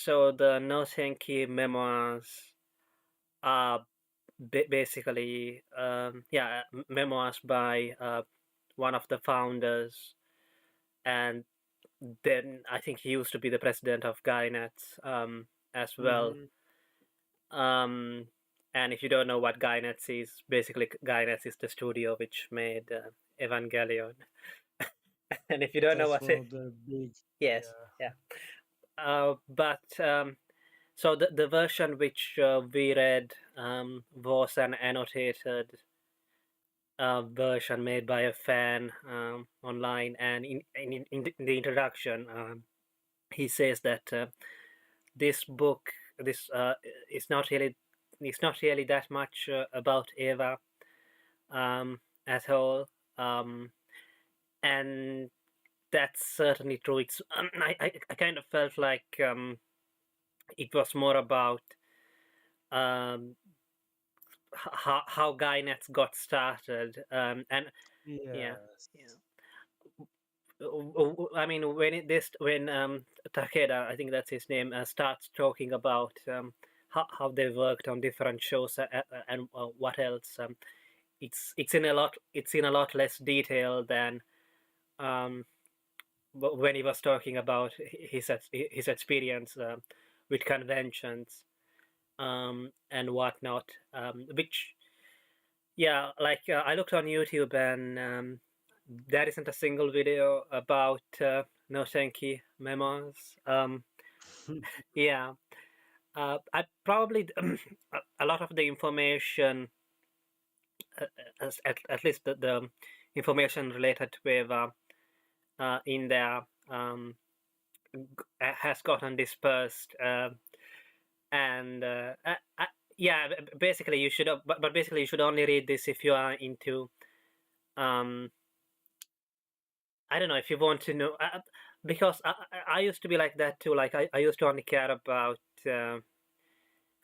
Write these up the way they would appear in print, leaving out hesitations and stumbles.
So the Notenki memoirs are basically, memoirs by one of the founders, and then I think he used to be the president of Gainax as well. Hmm. Um, and if you don't know what Gainax is, basically Gainax is the studio which made Evangelion. And if you don't know That's what one it, of the big, yes, yeah. yeah. But So the version which we read was an annotated version made by a fan online, and in the introduction, he says that this book, this is not really, it's not really that much about Eva at all, um, and that's certainly true. It's I kind of felt like it was more about um, how Gainax got started, and yeah, yeah. Yes. I mean, when Takeda, I think that's his name, starts talking about how they worked on different shows and what else, it's in a lot less detail than um, when he was talking about his experience with conventions and whatnot, which yeah, like I looked on YouTube and there isn't a single video about Notenki Memoirs. Yeah, I probably a lot of the information, at least the information related to Eva in there has gotten dispersed, and yeah, basically you should, but basically you should only read this if you are into um, I don't know if you want to know, because I used to be like that too. Like I used to only care about.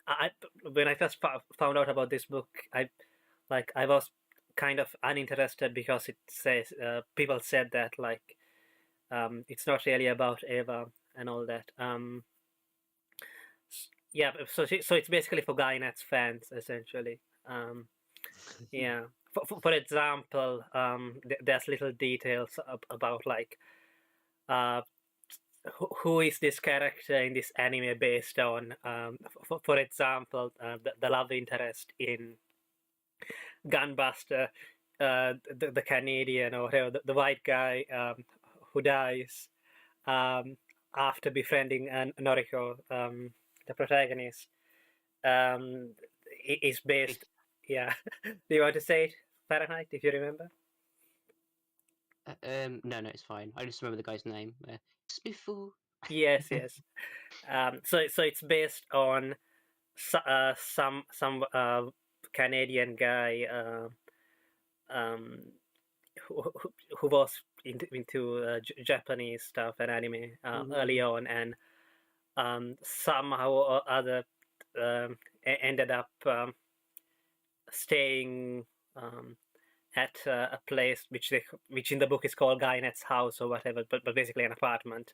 I When I first found out about this book, I was kind of uninterested because it says people said that like it's not really about Eva and all that. Yeah, so it's basically for Gainax fans essentially. Yeah. For example, there's little details about like uh, who is this character in this anime based on? For example, the love interest in Gunbuster, the Canadian or whatever, the white guy who dies um, after befriending Noriko, the protagonist, is based. If, Yeah. Do you want to say it, Fahrenheit, if you remember? no, it's fine. I just remember the guy's name. Spiffle. Yes, yes. So it's based on some Canadian guy um, who was into Japanese stuff and anime early Mhm. on, and somehow or other ended up staying at a place which in the book is called Gainet's house or whatever, but basically an apartment,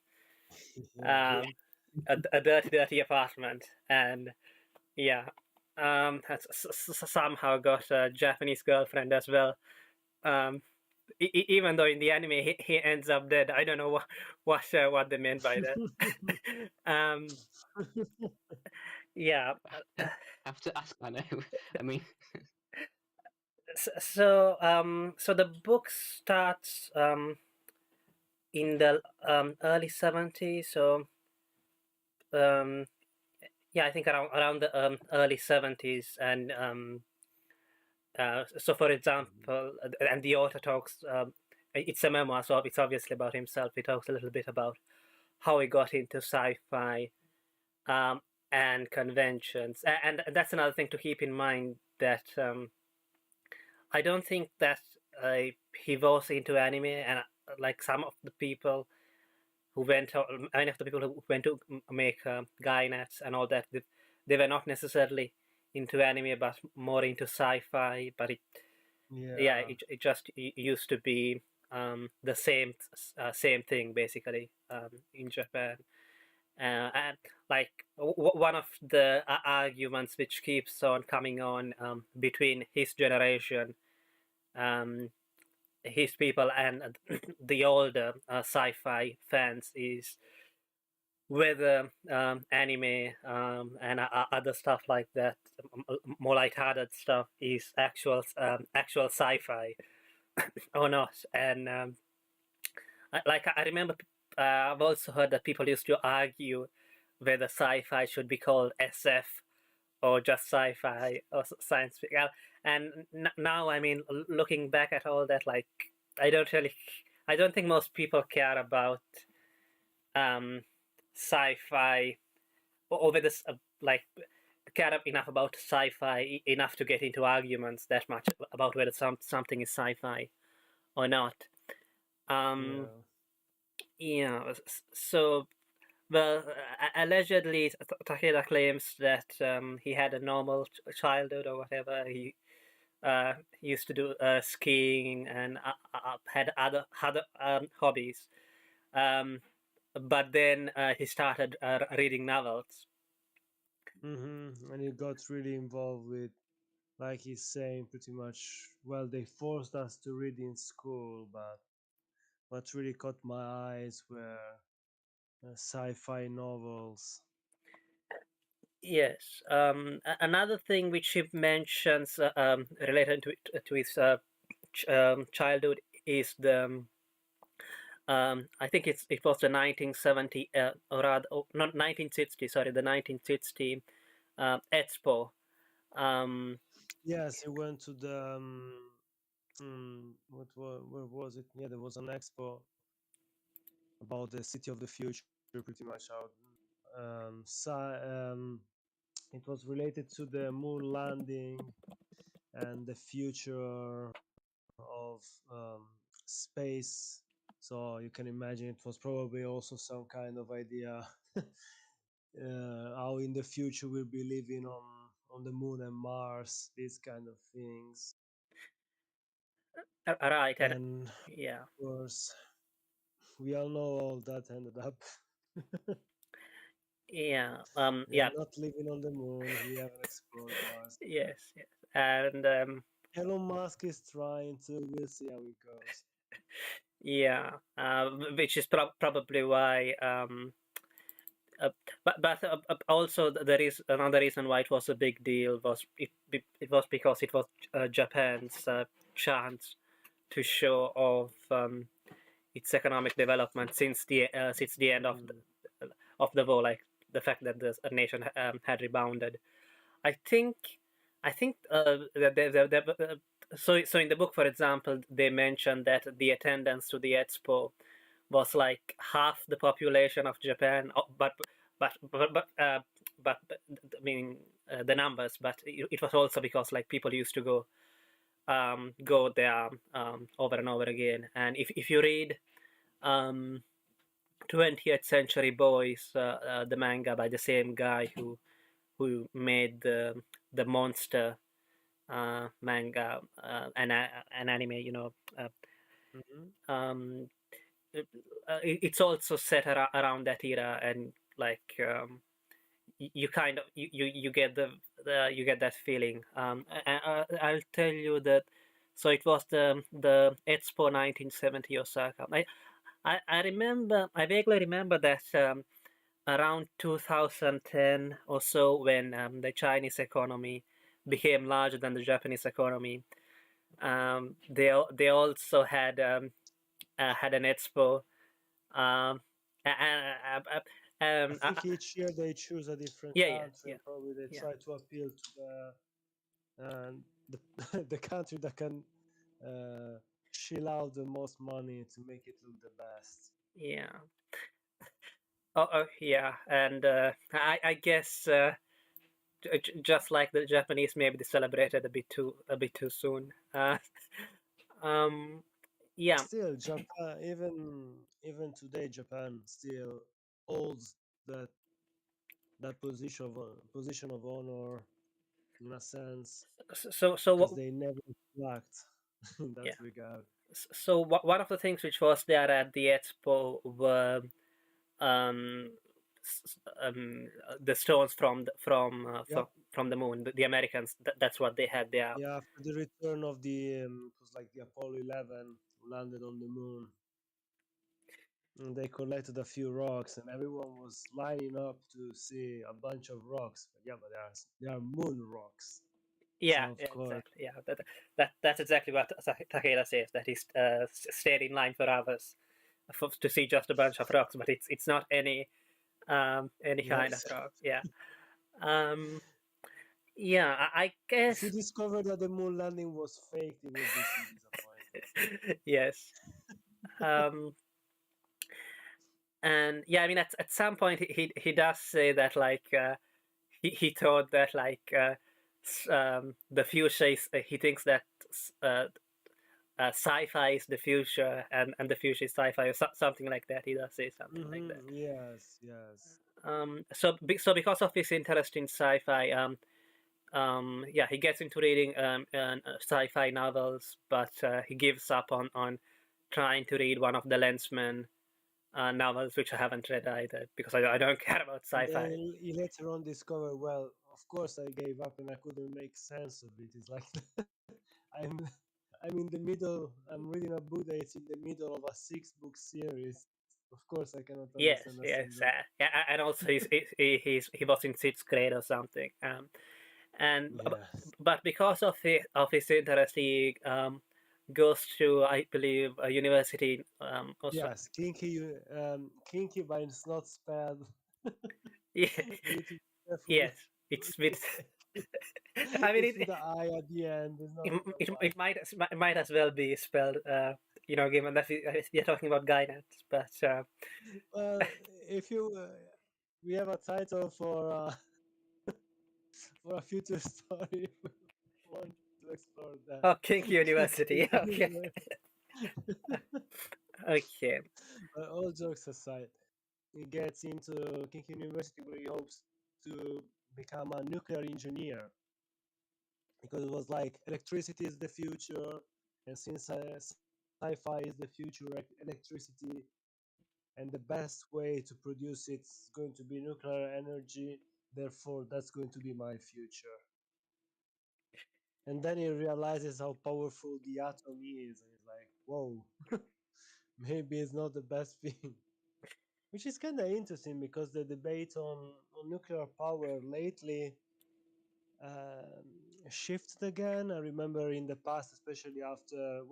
Yeah. Yeah. um, a dirty apartment, and yeah, has somehow got a Japanese girlfriend as well. Um, Even though in the anime he ends up dead. I don't know what they meant by that. um, yeah. I have to ask. I know. I mean, So the book starts in the early 70s. So um, yeah, I think around the early 70s, and so for example, and the author talks. It's a memoir, so it's obviously about himself. He talks a little bit about how he got into sci-fi um, and conventions. And that's another thing to keep in mind, that I don't think that he was into anime, and like some of the people who went, many of the people who went to make Gainax and all that, they were not necessarily into anime, but more into sci-fi. But yeah, Yeah. it just used to be the same thing basically in Japan. And like one of the arguments which keeps on coming on between his generation, um, his people, and the older sci-fi fans is whether anime and other stuff like that, more lighthearted stuff, is actual sci-fi or not. And I remember, I've also heard that people used to argue whether sci-fi should be called SF or just sci-fi or science fiction. And now, I mean, looking back at all that, like, I don't really, I don't think most people care about um, sci-fi, or whether like care enough about sci-fi enough to get into arguments that much about whether something is sci-fi or not. Um, Yeah. yeah. So, well, allegedly, Takeda claims that he had a normal childhood or whatever. He used to do skiing and had other hobbies. Um, but then he started reading novels. And he got really involved with, like he's saying, pretty much. Well, they forced us to read in school, but what really caught my eyes were sci-fi novels. Yes. Another thing which he mentions related to his childhood is the I think it was the 1970 or rather, oh, not 1960, sorry, the 1960 Expo. Um, Yes, he went to the where was it? Yeah, there was an expo about the city of the future, pretty much out. It was related to the moon landing and the future of space. So you can imagine it was probably also some kind of idea how in the future we'll be living on the moon and Mars, these kind of things. right, and And of yeah, course, we all know all that ended up. yeah, We are yeah, not living on the moon. We haven't explored Mars. yes, yes, and Elon Musk is trying to. We'll see how it goes. yeah, which is probably why. Uh, but also there is another reason why it was a big deal was it was because it was Japan's chance to show off its economic development since the end Mm. of the war, like the fact that the nation had rebounded. I think I think so in the book, for example, they mentioned that the attendance to the expo was like half the population of Japan. But I mean the numbers, but it was also because like people used to go there over and over again. And if you read um, 20th Century Boys, the manga by the same guy who made the monster manga an anime, uh, Mhm. um, it's also set around that era, and like you kind of you get you get that feeling. I'll tell you that. So it was the Expo 1970 Osaka. I remember, I vaguely remember that around 2010 or so, when the Chinese economy became larger than the Japanese economy, they also had an expo. Um, I think each year they choose a different yeah, yeah, country, yeah, and probably they yeah, try to appeal to the the country that can uh, shill out the most money to make it look the best. yeah. Yeah, and I guess just like the Japanese, maybe they celebrated a bit too soon. Um, yeah. Still, Japan, even today, Japan still holds that position of honor in a sense So because they never lacked in that yeah. regard. So one of the things which was there at the expo were um, the stones from Yep. from the moon. The Americans, that's what they had there. Yeah, after the return of it was like the Apollo 11 landed on the moon, and they collected a few rocks, and everyone was lining up to see a bunch of rocks. But yeah, but they are moon rocks, so Yeah, of yeah, course. exactly. Yeah, that's exactly what Takeda says. That he stayed in line for hours to see just a bunch of rocks, but it's not any Yeah. kind of rock. Yeah. Um, yeah, I If you guess. discovered that the moon landing was fake, it would be so disappointing. Yes. Um, and yeah, I mean, at some point he does say that like he thought that like the future is he thinks that uh, sci-fi is the future and the future is sci-fi or something like that. He does say something like that. Yes, yes. So because of his interest in sci-fi, yeah, he gets into reading sci-fi novels, but he gives up on trying to read one of the Lensman novels, which I haven't read either because I don't care about And then sci-fi. he later on discovered, well, of course I gave up and I couldn't make sense of it. It's like I'm I'm in the middle. I'm reading a book that is in the middle of a 6-book series. Of course I cannot Yes, understand a yes, single. yeah, and also he was in sixth grade or something. And Yes. but because of his interest, he goes to, I believe, a university. Yes, kinky, but it's not spelled. Yeah, We need to be careful yes, with it's what we with. say. I mean, It's with the I at the end. It's not with the Y. it might as well be spelled. Given that we are talking about Gainax, but Well, if we have a title for a future story. If we want to explore that. oh, King University. Kinky Okay, universe. okay. But all jokes aside, he gets into King University where he hopes to become a nuclear engineer because it was like electricity is the future, and since sci-fi is the future electricity, and the best way to produce it's going to be nuclear energy. Therefore, that's going to be my future. And then he realizes how powerful the atom is, and he's like, "Whoa, maybe it's not the best thing." Which is kind of interesting because the debate on nuclear power lately um, shifted again. I remember in the past, especially after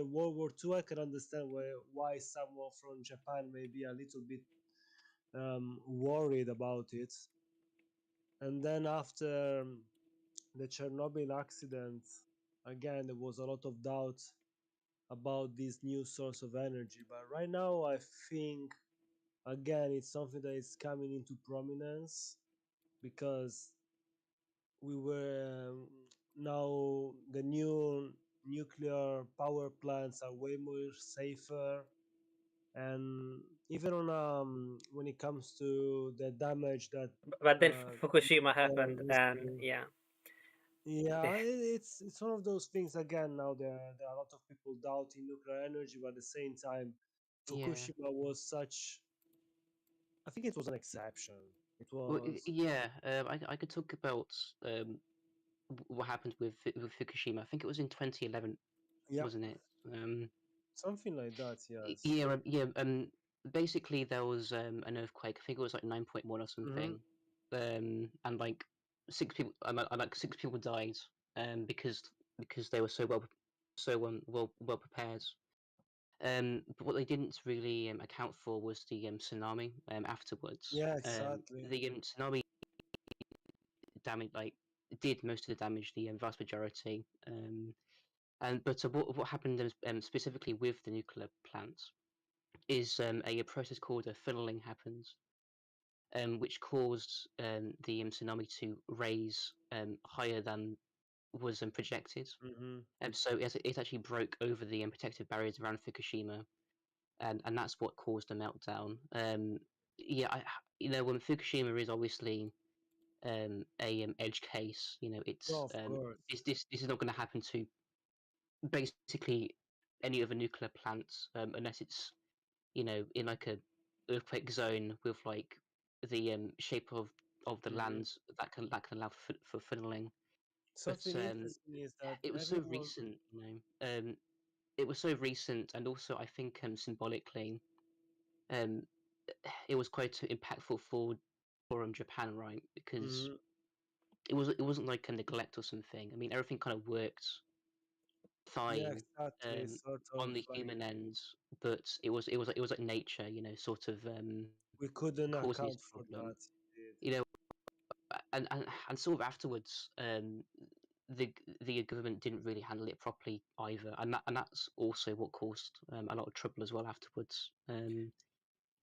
World War II, I can understand why someone from Japan may be a little bit worried about it. And then after the Chernobyl accident, again, there was a lot of doubt about this new source of energy. But right now, I think again it's something that is coming into prominence because we were now the new nuclear power plants are way more safer, and even on when it comes to the damage that But then Fukushima nuclear happened, is and doing. yeah, Yeah, it's one of those things again. Now there are a lot of people doubting nuclear energy, but at the same time, Yeah. Fukushima was such. I think it was an exception. It Well, was. yeah. I could talk about um what happened with Fukushima. I think it was in 2011, Yeah, wasn't it? Um, something like that. Yes. yeah, yeah. Basically there was an earthquake. I think it was like 9.1 or Hmm. something. And like like 6 people died. Because they were so well prepared. But what they didn't really account for was the tsunami afterwards. Yeah, exactly. The tsunami damage like did most of the damage, the vast majority. And but what happened specifically with the nuclear plant is a process called a funneling happens, which caused the tsunami to raise higher than was projected. Hmm. So it actually broke over the protective barriers around Fukushima, and that's what caused the meltdown. Yeah, when Fukushima is obviously a edge case. Oh, It's of course. this is not going to happen to basically any other nuclear plant unless it's in like a earthquake zone with like the shape of the Mhm. lands that can allow for funneling. But Something interesting is that it was so everyone. recent, you know. It was so recent, and also I think symbolically, um, it was quite impactful for Japan, right? Because Mhm. it wasn't like a neglect or something. I mean, everything kind of worked Yeah, fine exactly. Sort of on the like human ends, but it was like nature, you know, sort of we couldn't causing this account for problem. that. Indeed. You know, and sort of afterwards, the government didn't really handle it properly either, and that's also what caused a lot of trouble as well afterwards.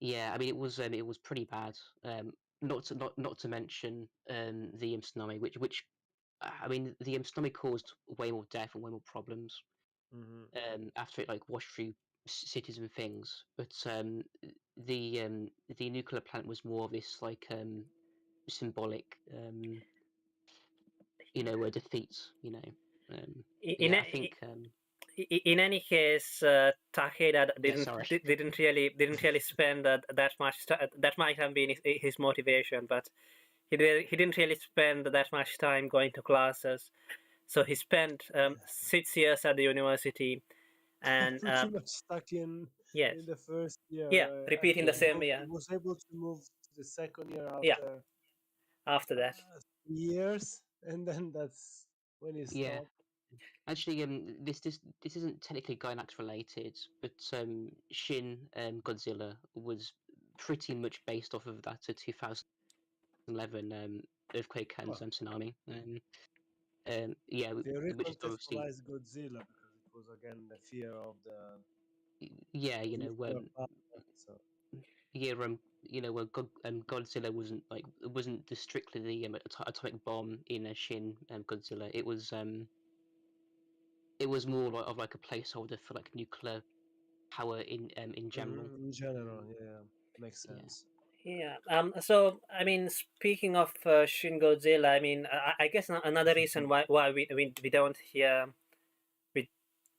Yeah, I mean it was pretty bad. Not to mention the tsunami, which I mean the tsunami caused way more death and way more problems Mhm. after it like washed through cities and things. But the nuclear plant was more of this like symbolic you know a defeat. You know, but In yeah, a, I think in any case, Takeda yeah. Sorry. didn't really spend that much. That might have been his motivation, but he didn't really spend that much time going to classes. So he spent Yeah. 6 years at the university, and Pretty much stuck yes, in the first year. yeah, repeating the Yeah. same year. He was able to move to the second year Yeah, after after that. 3 years, and then that's when he Yeah. stopped. Actually, this isn't technically Gainax related, but Shin Godzilla was pretty much based off of that 2011 earthquake and Well, tsunami. Yeah, they which is obviously recontextualized Godzilla because it was again the fear of the yeah, you know, nuclear power. So yeah, you know, Godzilla wasn't the strictly the atomic bomb in Shin Godzilla. It was more like, of like a placeholder for like nuclear power in general. in general, Um, yeah, makes yeah. sense. Yeah. So I mean, speaking of Shin Godzilla, I mean, I guess another reason why we don't hear we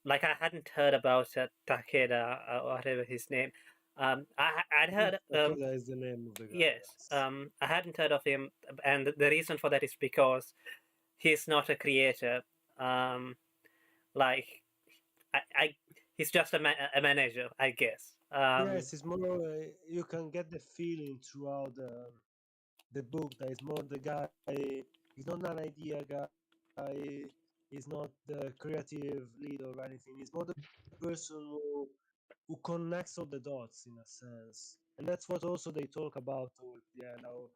like I hadn't heard about Takeda or whatever his name. I'd heard Takeda is the name of the guy. yes. Yes. I hadn't heard of him, and the reason for that is because he's not a creator. Um, like I he's just a manager, I guess. Yes, it's more. You can get the feeling throughout the book that it's more the guy. He's not an idea guy. He's not the creative lead or anything. He's more the person who connects all the dots in a sense. And that's what also they talk about towards the end. How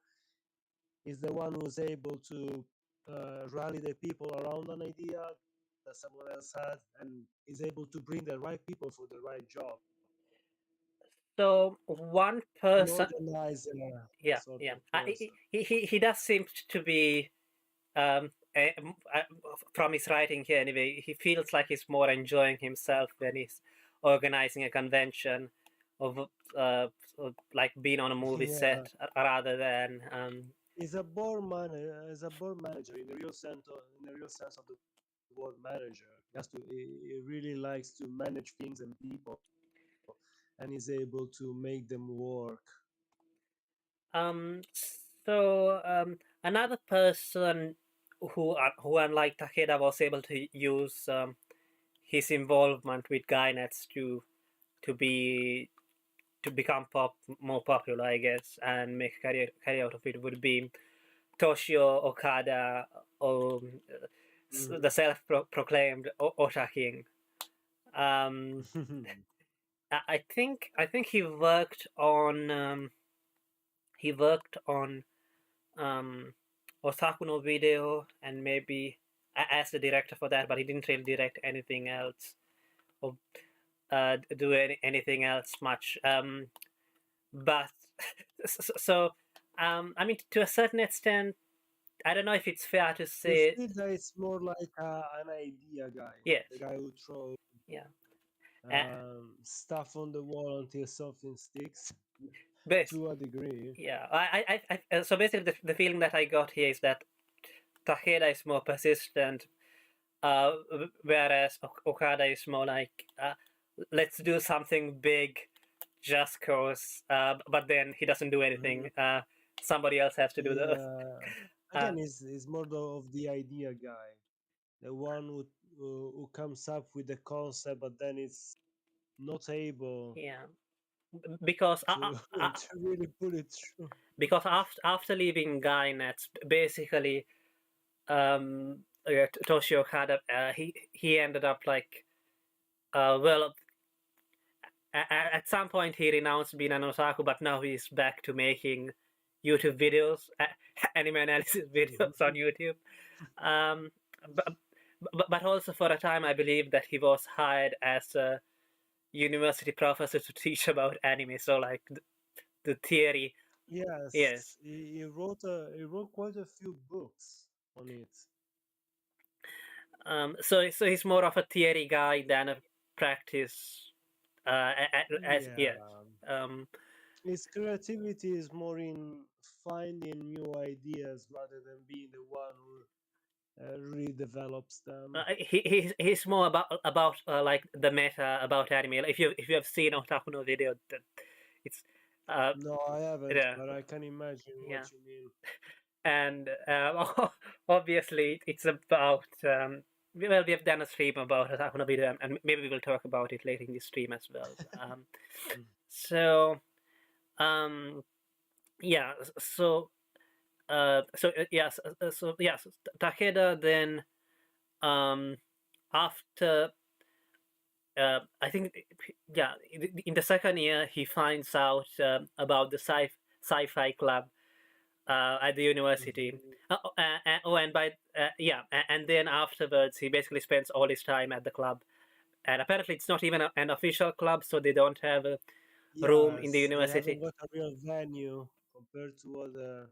he's the one who's able to rally the people around an idea that someone else had, and is able to bring the right people for the right job. So one An person, organizer yeah, sort yeah. of person. He does seem to be um, eh, from his writing here anyway. He feels like he's more enjoying himself when he's organizing a convention, of like being on a movie Yeah, set rather than He's a board manager in the real sense of the word manager. He really likes to manage things and people, and is able to make them work. um. So another person who unlike Takeda was able to use his involvement with Gainax to be to become more popular, I guess, and make a career out of it would be Toshio Okada, or the Mhm. self-proclaimed Ota King. Um, I think he worked on um, Otaku no Video and maybe as the director for that, but he didn't really direct anything else or do anything else much. But so I mean, to a certain extent, I don't know if it's fair to You say feel that it's more like an idea guy, yes, the guy who throws yeah. Uh, stuff on the wall until something sticks bas to a degree. yeah, so basically the feeling that I got here is that Takeda is more persistent, whereas Okada is more like let's do something big just cause, but then he doesn't do anything. Somebody else has to do the. Yeah. Uh, Again, he's more of the idea guy, the one who comes up with the concept, but then it's not able yeah, because to to really put it through. because after leaving Gainax, basically, Toshio had he ended up like, well, at some point he renounced being an otaku, but now he's back to making YouTube videos, anime analysis videos on YouTube. Um, but, but also for a time, I believe that he was hired as a university professor to teach about anime. So like the theory, yes. Yes, he wrote quite a few books on it. So he's more of a theory guy than a practice. As Yeah, yes. Um, his creativity is more in finding new ideas rather than being the one who really develops them. he's more about like the meta about anime. If you have seen Otaku no video, that it's uh No, I haven't, yeah, but I can imagine what yeah. you mean. And obviously it's about well, we have done a stream about Otaku no video, and maybe we will talk about it later in the stream as well. Mm. So um yeah, yes, so yes, Takeda then um after I think, yeah, in the second year he finds out about the sci-fi club at the university. Mhm. Oh, and by yeah, and then afterwards he basically spends all his time at the club. And apparently it's not even an official club, so they don't have a room in the Yes, they haven't university. got a real venue compared to other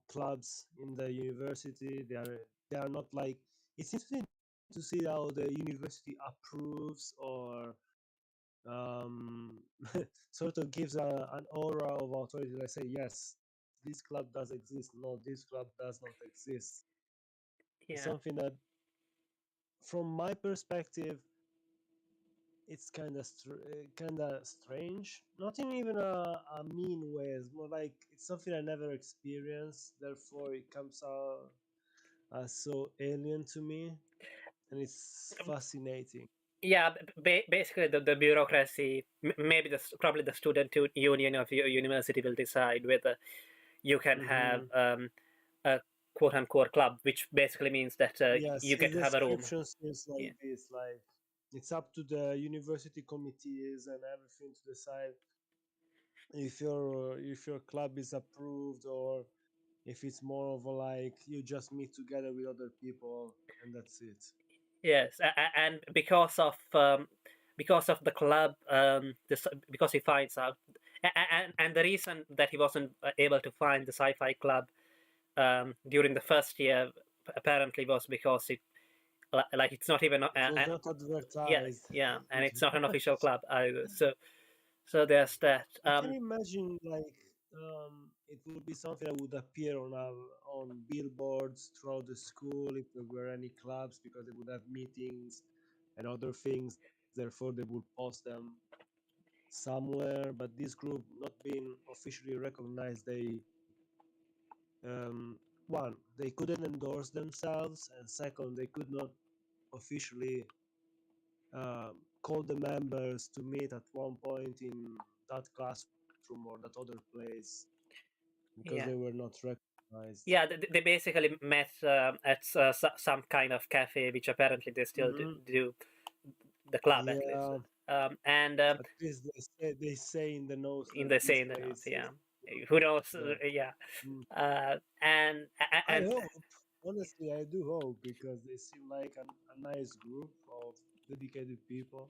clubs in the university. They are not like, it's interesting to see how the university approves or um, sort of gives an aura of authority. They say yes, this club does exist. No, this club does not exist. It's Yeah, something that, from my perspective, it's kind of strange. Not in even a mean way. It's more like it's something I never experienced. Therefore, it comes out as so alien to me, and it's fascinating. yeah. Basically, the bureaucracy, maybe probably the student union of your university will decide whether you can have Hmm. a quote unquote club, which basically means that Yes, you the get to have a room. description seems Yeah. like this. Like it's up to the university committees and everything to decide if your club is approved or if it's more of a like you just meet together with other people and that's it. Yes, and because of the club, because he finds out, and the reason that he wasn't able to find the sci-fi club during the first year apparently was because it like it's not even It was not yeah, advertised. yeah, and it's not an official club either. So there's that. I can imagine like it would be something that would appear on billboards throughout the school if there were any clubs because they would have meetings and other things. Therefore, they would post them somewhere. But this group not being officially recognized, they one they couldn't endorse themselves, and second they could not officially call the members to meet at one point in that classroom or that other place because Yeah, they were not recognized. yeah. They basically met at some kind of cafe, which apparently they still Hmm. do, the club at least. Yeah, And at least they say in the notes in that the this say in the notes, place is. yeah. Who knows? But Yeah. mm, And I and hope, honestly, I do hope because they seem like a nice group of dedicated people.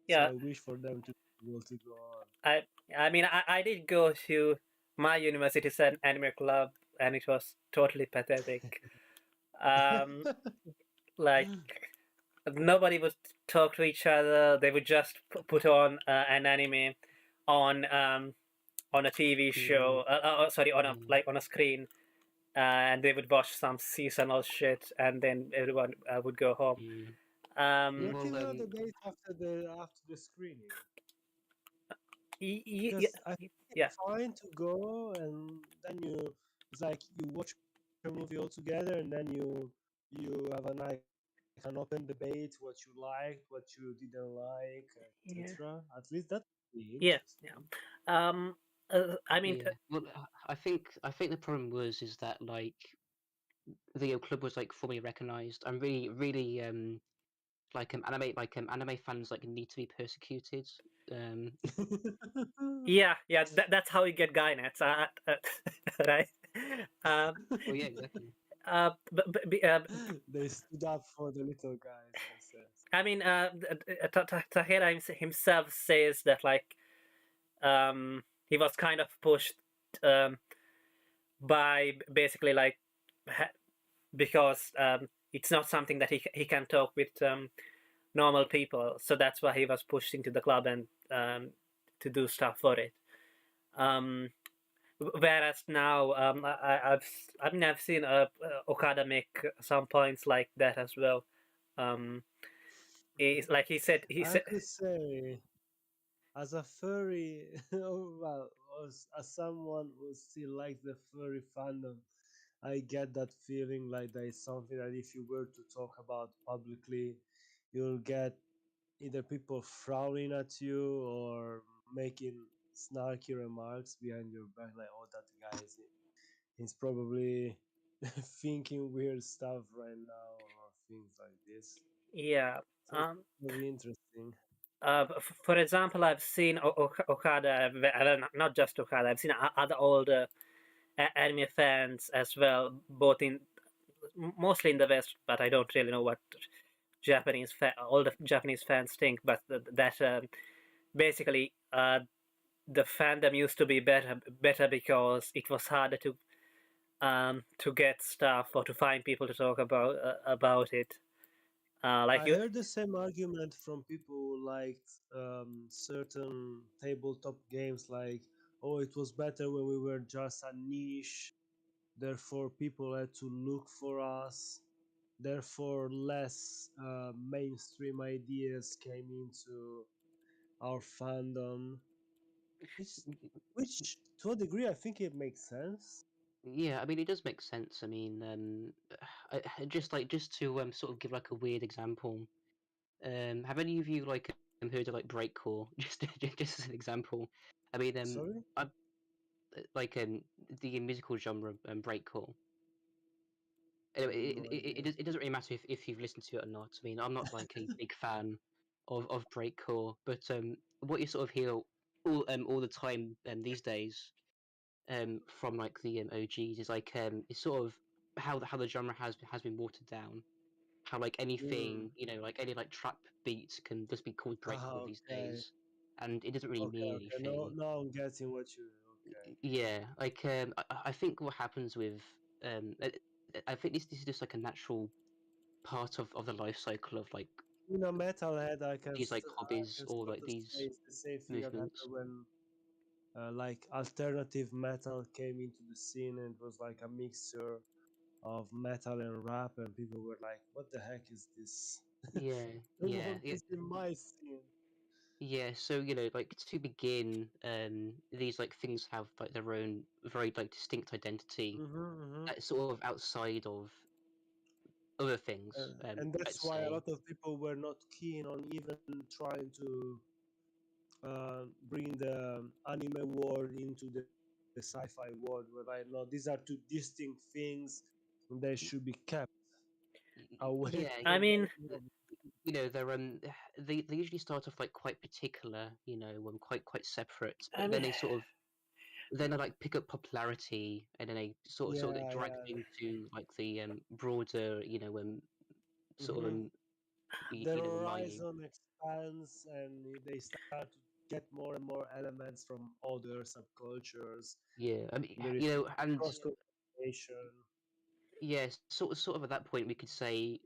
So yeah, I wish for them to be able to go on. I I mean I did go to my university's anime club, and it was totally pathetic. Um, like nobody would talk to each other. They would just put on an anime on um on a TV Hmm. show. Sorry, on a Mm. like on a screen, and they would watch some seasonal shit, and then everyone would go home. Mm. Um, What Well, is the date after the screening? because I think yeah, it's fine to go and then you it's like you watch a movie all together and then you have an open debate what you liked, what you didn't like, yeah, etc. At least that would be yeah, yeah. interesting. Um, I mean, Yeah. Well, I think the problem is that like the club was like formally recognized and really anime fans like need to be persecuted. Um, yeah, yeah. That's how you get Gainax, right? Um, well, yeah, exactly. They stood up for the little guys in a sense. I mean, Tahira himself says that like he was kind of pushed um, by basically like because it's not something that he can talk with normal people, so that's why he was pushed into the club and to do stuff for it. Um, Whereas now, I mean, I've seen Okada make some points like that as well. Um, it's like he I said, could say, as a furry, well, as someone who still likes the furry fandom, I get that feeling like there is something that if you were to talk about publicly, you'll get either people frowning at you or making snarky remarks behind your back, like, "Oh, that guy is he's probably thinking weird stuff right now," or things like this. yeah. So it's very interesting. For example, I've seen Okada, well, not just Okada. I've seen other older anime fans as well, both in mostly in the West, but I don't really know what all the Japanese fans think. But that basically the fandom used to be better because it was harder to get stuff or to find people to talk about it. Like I you, heard the same argument from people who liked certain tabletop games, like, oh, it was better when we were just a niche, therefore people had to look for us, therefore less mainstream ideas came into our fandom, which, which to a degree I think it makes sense. Yeah, I mean, it does make sense. I mean, just to sort of give like a weird example. Have any of you like heard of like breakcore? Just as an example. I mean, Sorry? I like the musical genre breakcore. Anyway, No idea. it doesn't really matter if you've listened to it or not. I mean, I'm not like a big fan of breakcore, but what you sort of hear all the time these days from like the OGs is like it's sort of how the genre has been watered down. How like Mm. anything like any like trap beat can just be called Ah, breakcore these okay. days, and it doesn't really Okay, mean okay. Now, anything. now I'm getting what you. Okay. Yeah, like I think what happens with um I, I think this is just like a natural part of the life cycle of like Being a metalhead, these like I hobbies can or sort like of say these it's the same thing that movements. happened when like alternative metal came into the scene and it was like a mixture of metal and rap, and people were like, "What the heck is this? Yeah, I yeah, want yeah, this in my scene." yeah. So like to begin, these like things have like their own very like distinct identity, Mm-hmm. sort of outside of other things. And that's Let's why a say. lot of people were not keen on even trying to bring the anime world into the sci-fi world, where like, no, these are two distinct things, and they should be kept away Yeah, I from mean, one another. they're they usually start off like quite particular, quite separate, I but then mean, they sort of then they like pick up popularity and then they sort of get Yeah, dragged yeah. into like the broader, sort of Hmm. The mire. horizon expands, and they start to get more and more elements from other subcultures. Yeah, I mean, There is and cross contamination. yeah, sort of at that point we could say,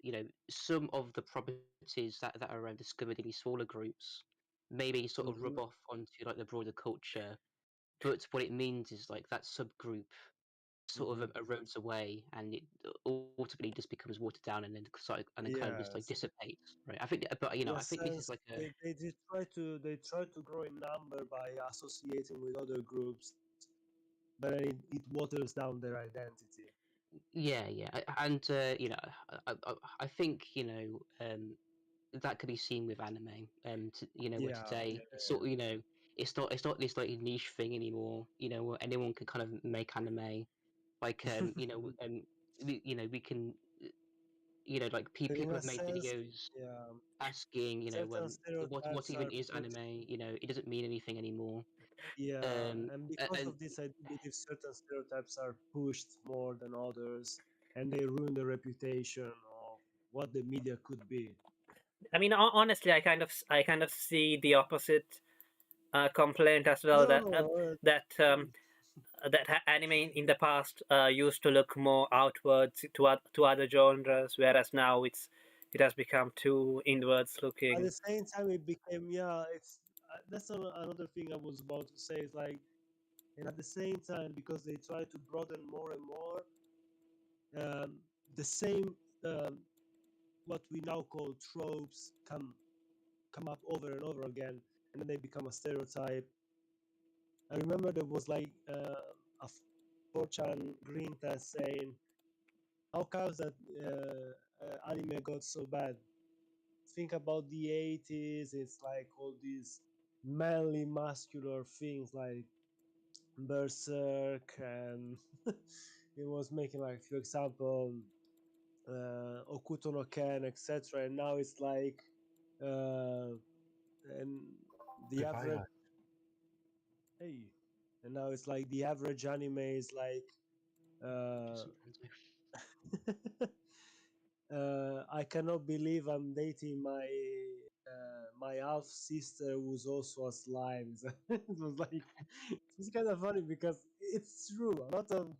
some of the properties that are discovered in these smaller groups maybe sort of Hmm. rub off onto like the broader culture. But what it means is like that subgroup. sort of Hmm. erodes away, and it ultimately just becomes watered down, and then kind of just like Yes. dissipates, right? I think, but In a I think this is sense, like a they try to grow in number by associating with other groups, but it waters down their identity. yeah, yeah, and I think that could be seen with anime. Where Yeah, today it's sort of it's not this like niche thing anymore. Where anyone can kind of make anime. Like we can like but in people a have made sense, videos yeah, asking certain what stereotypes even are is pushed. anime. It doesn't mean anything anymore. Yeah, Um, and because and of this, I do believe certain stereotypes are pushed more than others, and they ruin the reputation of what the media could be. I mean, honestly, I kind of see the opposite complaint as well, No, that no, anime in the past used to look more outwards to other genres, whereas now it has become too inwards at the looking. same time, it became, yeah, it's that's another thing I was about to say. It's like, and at the same time, because they try to broaden more and more, um, the same what we now call tropes come up over and over again, and then they become a stereotype. I remember there was like a 4chan green test saying, "How comes that anime got so bad? Think about the 80s. It's like all these manly, muscular things like Berserk, and it was making like, for example, Okuto no Ken, etc. And now it's like, and the average, Revival. hey, and now it's like the average anime is like, uh, I cannot believe I'm dating my half sister who's also a slime. It was like, it's kind of funny because it's true. A lot of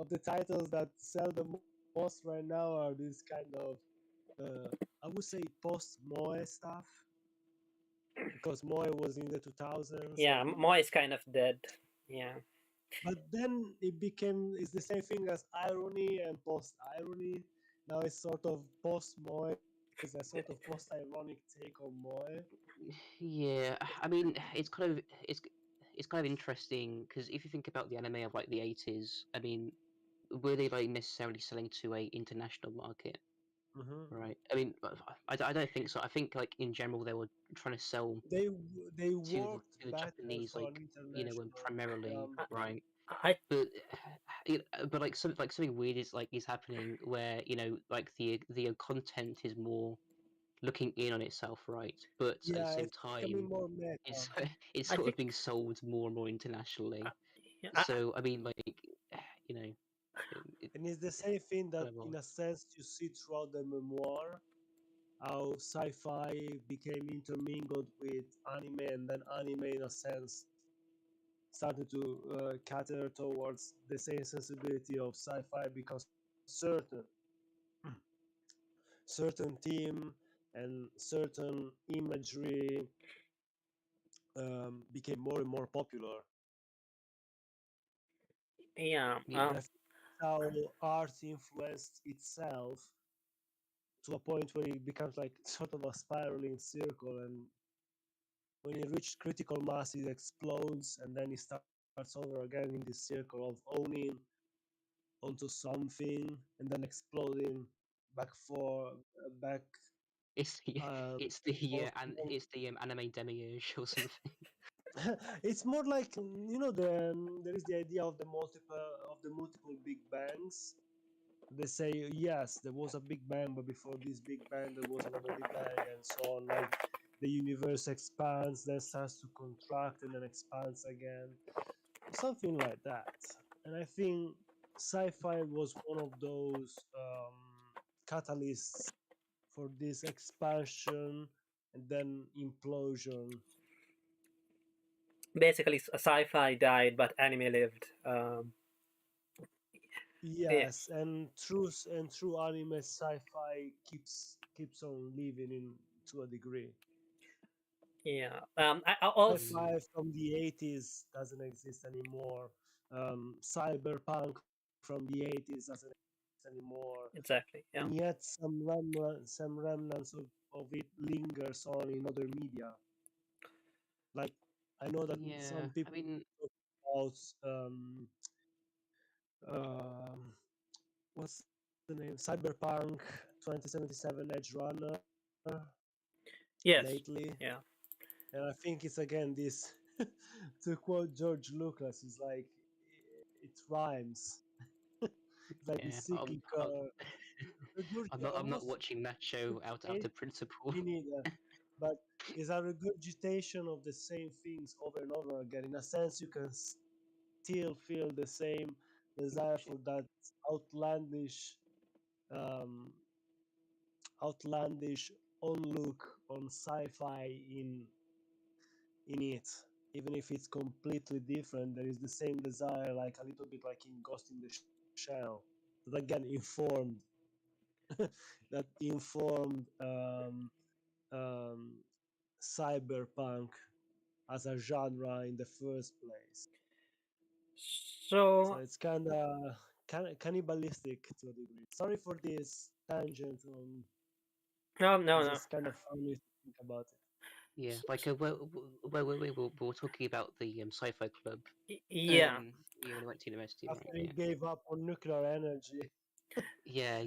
the titles that sell the most right now are this kind of, uh, I would say, post Moe stuff, because Moe was in the 2000s, Yeah, and Moe is kind of dead. Yeah, but then it became, it's the same thing as irony and post irony. Now it's sort of post Moe, is a sort of post ironic take on Moe. yeah, I mean, it's kind of interesting because if you think about the anime of like the 80s, I mean, were they like necessarily selling to a international market? Hmm. Right. I mean, I don't think so. I think like in general they were trying to sell They to worked the better Japanese, for an like and international primarily, gambit. right? I But but like something weird is happening where like the content is more looking in on itself, right? But at the Yeah, same it's becoming time, more meta. it's it's I sort of being think sold more and more uh, internationally. yeah, So I mean, like you know, it And it's the same thing that, kind of in odd. a sense, you see throughout the memoir, how sci-fi became intermingled with anime, and then anime, in a sense, started to cater towards the same sensibility of sci-fi, because certain theme and certain imagery became more and more popular. yeah. Yeah. And I think how art influenced itself to a point where it becomes like sort of a spiraling circle, and when it reaches critical mass, it explodes, and then it starts over again in this circle of owning onto something, and then exploding back for back It's the uh, it's the forth and again. it's the anime demiurge or something. It's more like, there is the idea of the multiple big bangs. They say, yes, there was a big bang, but before this big bang there was another big bang, and so on. Like, the universe expands, then starts to contract, and then expands again, something like that. And I think sci-fi was one of those catalysts for this expansion and then implosion. Basically, sci-fi died, but anime lived. Yeah, Yes, and through anime, sci-fi keeps on living in, to a degree. yeah. I also Sci-fi from the 80s doesn't exist anymore. Cyberpunk from the 80s doesn't exist anymore, Exactly. Yeah. and yet some remnants of it lingers on in other media. Like I know that Yeah, some I people mean, talk about um, what's the name? Cyberpunk 2077 Edge Runner Yes. lately, Yeah. and I think it's again this. To quote George Lucas, is like it rhymes. It's like yeah, this cyclical I'm not almost watching that show out of principle. me neither, but it's a regurgitation of the same things over and over again. In a sense, you can still feel the same desire for that outlandish, um, outlandish onlook on sci-fi in it. Even if it's completely different, there is the same desire, like a little bit like in Ghost in the Shell, that again informed that informed um, cyberpunk as a genre in the first place. So So it's kind of cannibalistic to a degree. Sorry for this tangent on. no, no, It's no. just kind of funny to think about it. Yeah, S- like we were talking about the Sci-Fi Club. Yeah. Yeah, when I went to university, right? After he Yeah, gave up on nuclear energy. yeah.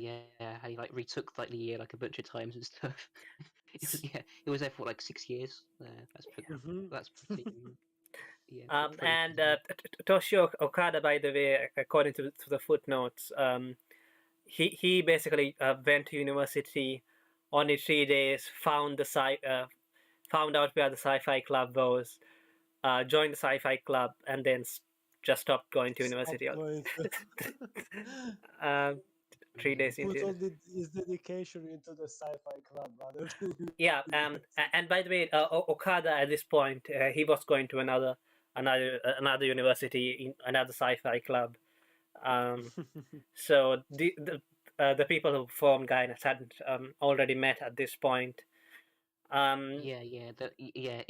He like retook like the year like a bunch of times and stuff. It was there for like 6 years. Hmm. That's pretty yeah, pretty And crazy. Toshio Okada, by the way, according to the footnotes, he basically went to university only 3 days, found out where the sci-fi club was, joined the sci-fi club, and then just stopped going to Stop university. going to. um, 3 days Put into all his dedication into the sci-fi club rather than yeah. And by the way, Okada at this point, he was going to another university in another sci-fi club. Um, so the people who formed Gainax hadn't already met at this point. Um, Yeah.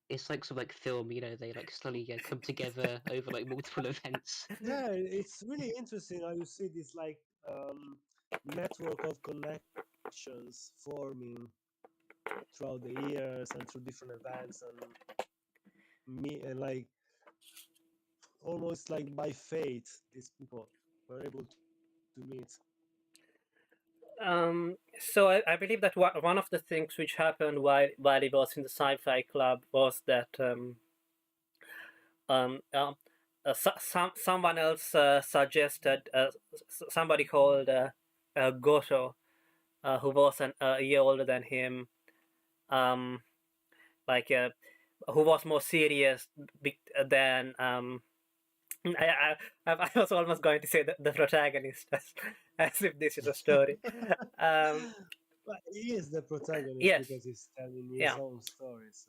It's like some like film, they like slowly come together over like multiple events. Yeah, it's really interesting how you see this like um, network of connections forming throughout the years and through different events and me and like almost like by fate these people were able to meet. so I believe that one of the things which happened while he was in the sci-fi club was that um, um, someone else suggested somebody called Goto, who was a year older than him, um, like who was more serious than I was almost going to say the protagonist, as if this is a story. Um, But he is the protagonist yes, because he's telling his yeah, own story, so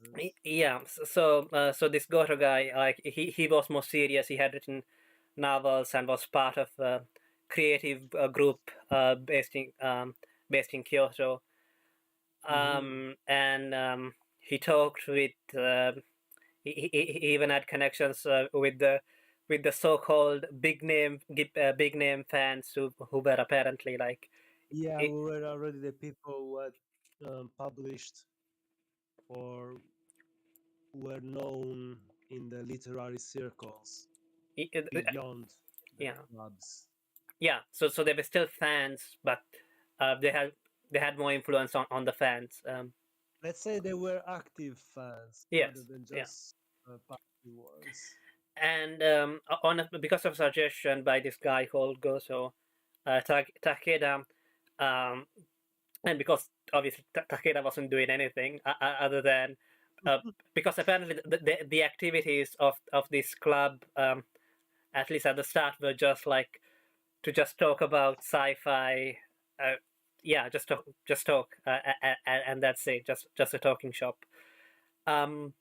it makes sense. yeah. So this Goto guy, like he was more serious. He had written novels and was part of a creative group based in Kyoto. Hmm. And he talked with he even had connections with the so-called big name fans who were apparently like Yeah, it, we were already the people who had published or were known in the literary circles beyond the yeah, clubs. yeah. So they were still fans, but uh, they had they had more influence on the fans. Let's say they were active fans rather Yes, than yeah. just passive ones. And because of suggestion by this guy called Goso, Takeda, um, and because obviously Takeda wasn't doing anything other than uh, because apparently the activities of this club, at least at the start, were just like to just talk about sci-fi. Uh, yeah, just talk, and that's it. Just a talking shop. Um,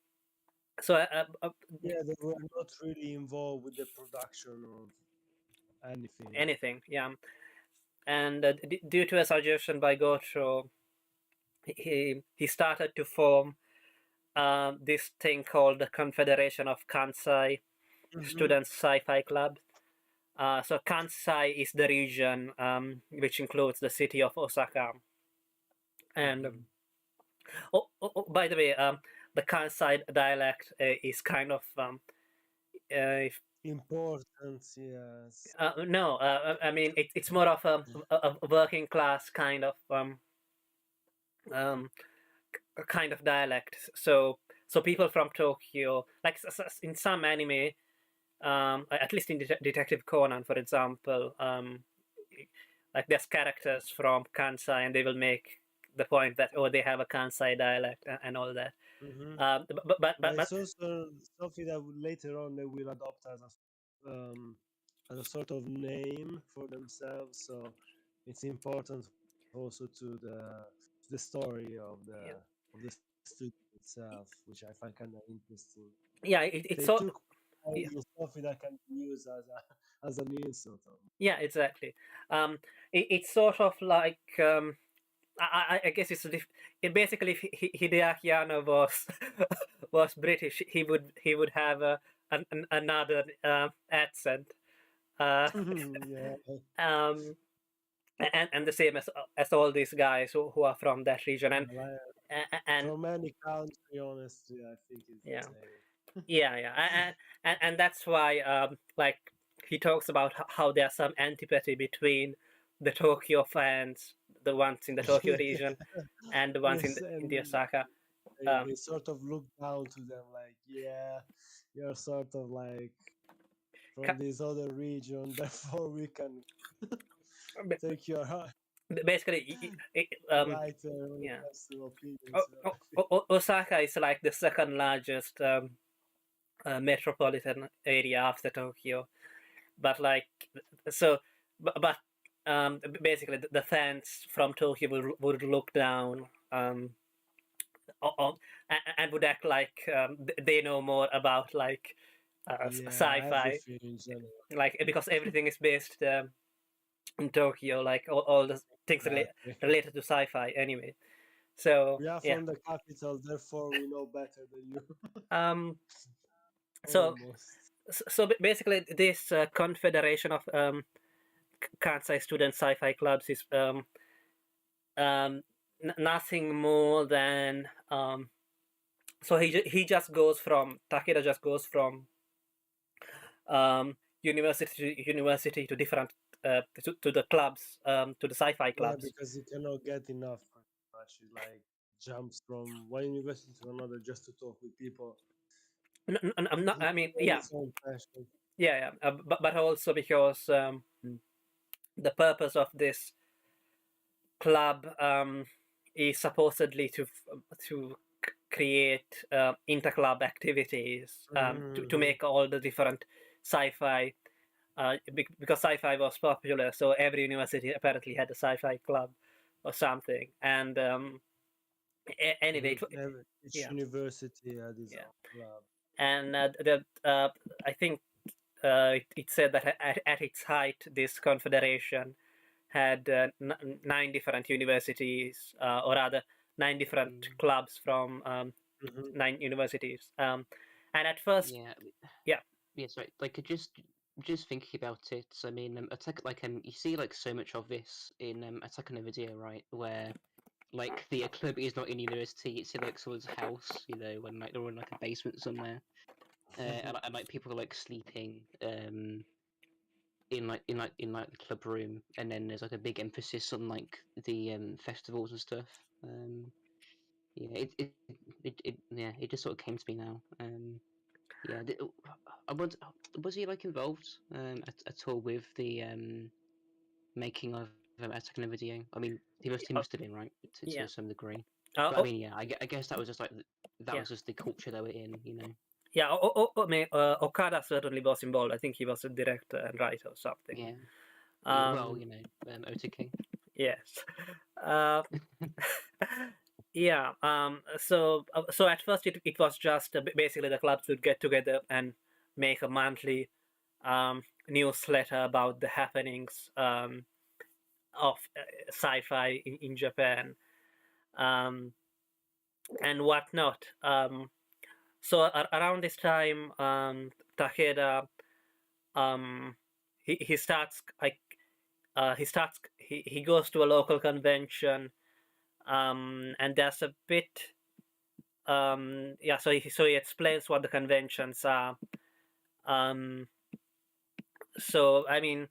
so Yeah, they were not really involved with the production of anything. anything, yeah. And due to a suggestion by Gotro, he started to form this thing called the Confederation of Kansai Hmm. Students Sci-Fi Club. So Kansai is the region which includes the city of Osaka. And by the way, the Kansai dialect is kind of if, Important, yes. no, I mean it's more of a working class um, kind of dialect. So people from Tokyo, like in some anime, at least in Detective Conan, for example, like there's characters from Kansai, and they will make the point that they have a Kansai dialect and all that. Mm-hmm. But But it's also something that later on they will adopt as a sort of name for themselves. So it's important also to the story of the student itself, which I find kind of interesting. yeah, it's They so took yeah, something that can be used as an insult. yeah, exactly. It's sort of like I guess basically if Hideaki Anno was was British, he would have another accent. Uh, Yeah. um, and the same as all these guys who are from that region, Like, and from any country, honestly, I think it's the yeah, same. yeah, and that's why like he talks about how there's some antipathy between the Tokyo fans, the ones in the Tokyo region, and the ones Yes, in the and Osaka. they sort of look down to them like, yeah, you're sort of like from this other region, therefore we can take your basically, right when it yeah. comes to opinions. Osaka is like the second largest metropolitan area after Tokyo, but like so, but basically the fans from Tokyo would look down on, and would act like they know more about like Yeah, sci-fi, everything in general. like because everything is based in Tokyo, like all the things Exactly. related to sci-fi anyway. So We are yeah, from the capital, therefore we know better than you. um, so Almost. so basically this confederation of Kansai student sci-fi clubs is nothing more than so he just goes from Takeda just goes from university to university to different to the clubs to the sci-fi Yeah, clubs. because you cannot get enough pretty much. It like jumps from one university to another just to talk with people. I'm not. I mean, On yeah, its own passion. yeah. But also because the purpose of this club is supposedly to create inter-club activities to Mm-hmm. make all the different sci-fi because sci-fi was popular, so every university apparently had a sci-fi club or something. And anyway, Each yeah, university had its yeah. own club. And I think it said that at its height, this confederation had 9 different universities, or rather 9 different clubs from Mm-hmm. 9 universities. And at first, Yeah, yeah, yeah. Sorry, like just thinking about it. I mean, attack like you see like so much of this in Attack on a Video, right? Where like the club is not in university; it's in like someone's house, you know, when like they're in like a basement somewhere, and like people are like sleeping in like the club room, and then there's like a big emphasis on like the festivals and stuff. Yeah, yeah, it just sort of came to me now. Yeah, I was he like involved at all with the making of Attack on the Video? I mean, he must have been, right, yeah, to some degree. But I oh, mean, yeah, I guess that was just like that yeah, was just the culture they were in, you know. yeah. I mean, Okada certainly was involved. I think he was a director and writer or something. Yeah, yeah. Well, Um, you know, Otake. yes. Uh, yeah. So at first it was just basically the clubs would get together and make a monthly newsletter about the happenings of sci-fi in Japan, um, and whatnot. So around this time, Takeda um, he starts like he goes to a local convention, and there's a bit yeah. So he explains what the conventions are. Um, so I mean,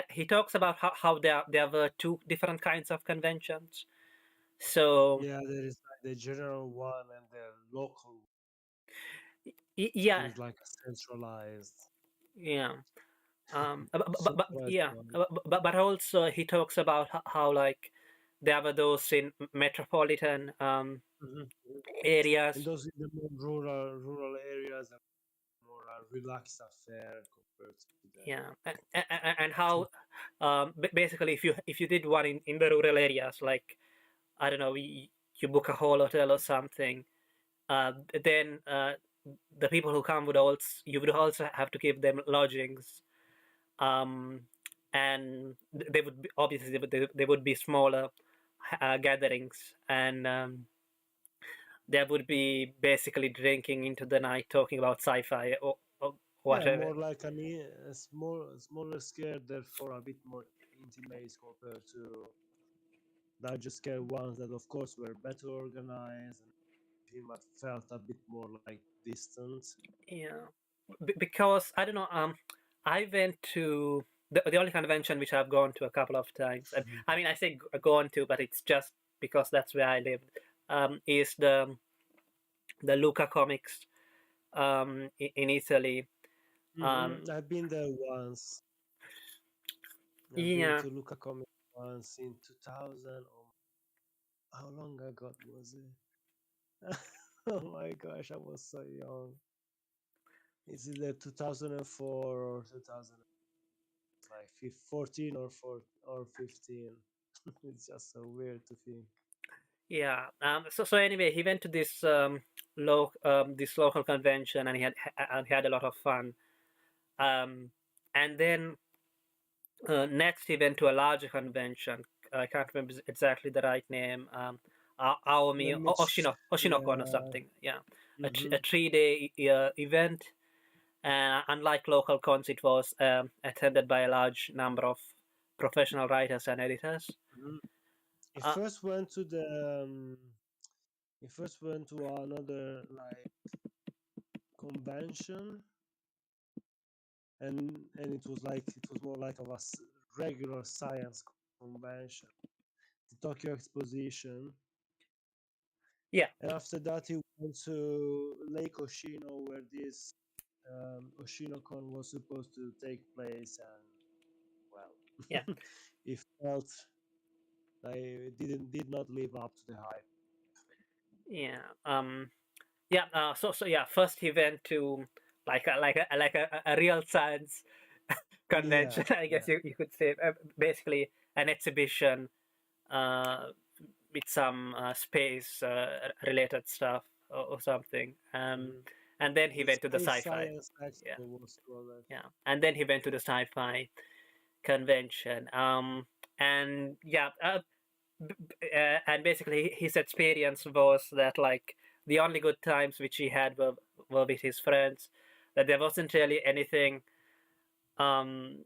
he talks about how there were two different kinds of conventions. So Yeah, there is like the general one and the local, yeah, who is like a centralized, yeah. centralized Yeah, one. but also he talks about how like there were those in metropolitan Hmm. And areas. those in the more rural areas are more a relaxed affair compared to the. Yeah, and how basically if you did one in the rural areas, like I don't know, you book a whole hotel or something, then the people who come would also you would also have to give them lodgings, um, and they would be, obviously they would be smaller gatherings, and there would be basically drinking into the night, talking about sci-fi or Yeah, whatever. more like a smaller scale, therefore a bit more intimate compared to larger scale ones that, of course, were better organized and him felt a bit more like distant. Yeah, because I don't know. I went to the only convention which I've gone to a couple of times, and Mhm. I mean I say gone to, but it's just because that's where I lived. Is the Luca Comics in Italy. Um, I've been there once. I've been yeah, to Luca Comic once in 2000. Oh, how long ago was it? Oh my gosh, I was so young. Is it the 2004 or 2000? Like 14 or 15. It's just so weird to think. yeah. So anyway, he went to this local convention, and he had a lot of fun. Um, and then next, he went to a larger convention. I can't remember exactly the right name. Aomi Let me Oshinokon or yeah. something. Yeah, a Mm-hmm. 3 day event. And unlike local cons, it was attended by a large number of professional writers and editors. Mm-hmm. He Uh, first went to the he first went to another like convention, and it was more like of a regular science convention, the Tokyo Exposition. yeah, And after that, he went to Lake Oshino, where this Oshinokon was supposed to take place, and yeah, well, he felt like it did not live up to the hype. yeah. Yeah. So yeah. First, he went to like a real science Yeah, convention, I yeah. guess you could say, basically an exhibition uh, with some space related stuff or something. Hmm. And then he The went to the Space sci-fi. Science Yeah, Expo was called that. yeah. And then he went to the sci-fi convention. And yeah, and basically his experience was that like the only good times which he had were with his friends. That there wasn't really anything um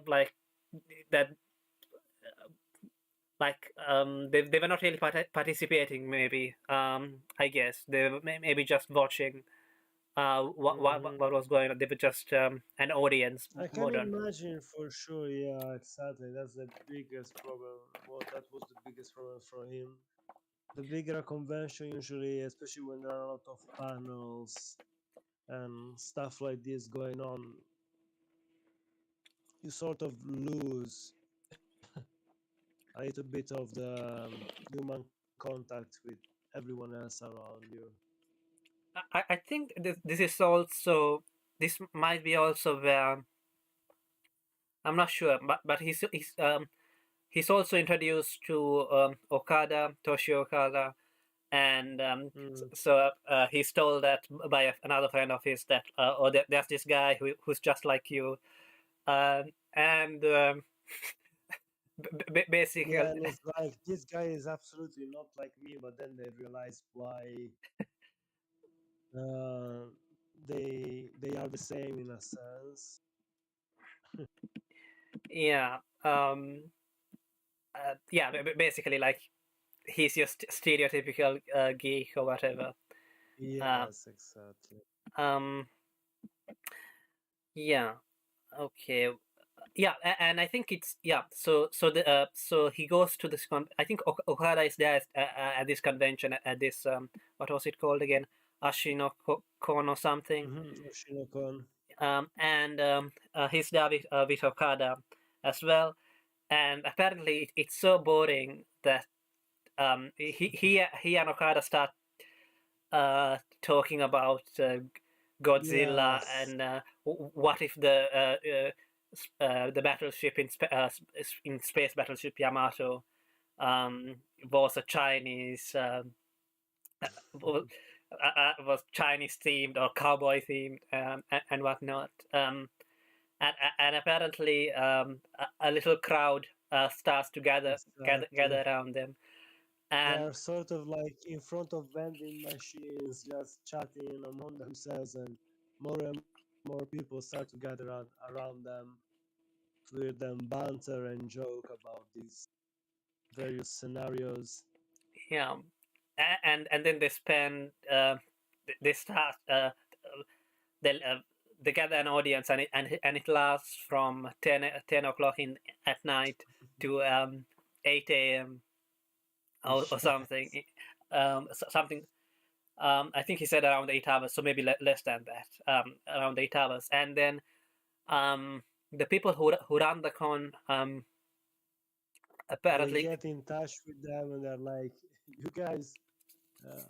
like that like they were not really participating, maybe I guess they were maybe just watching Hmm. what was going on. They were just an audience I can more than. imagine for sure. Yeah, exactly. That's the biggest problem. Well, that was the biggest problem for him. The bigger a convention, usually, especially when there are a lot of panels and stuff like this going on, you sort of lose a little bit of the human contact with everyone else around you. I think this is also, this might be also where, I'm not sure, but he's also introduced to Okada, Toshio Okada, and Mm. he's told that by another friend of his that oh, there's this guy who's just like you, and basically, Yeah, and it's like this guy is absolutely not like me, but then they realize uh, they are the same in a sense. Yeah. Yeah. Basically, like he's your stereotypical geek or whatever. Uh, Yes, exactly. um. Yeah. Okay. Yeah, and I think it's yeah. So he goes to this I think Okada is there at this convention at this what was it called again? Con or something. Oshinokon. And he's there with Okada as well. And apparently it's so boring that he and Okada start talking about Godzilla Yes. and what if the battleship in space battleship Yamato was a Chinese was Chinese themed or cowboy themed and whatnot. And apparently a little crowd starts to gather Exactly. around them. They And are sort of like in front of vending machines, just chatting among themselves, and and more people start to gather around them to hear them banter and joke about these various scenarios. yeah, and then they spend they start they gather an audience, and it lasts from 10 o'clock in at night to 8 a.m. Or something. Yes. Something. I think he said around 8 hours, so maybe less than that. Around 8 hours, and then the people who run the con They apparently. get in touch with them and they're like, "You guys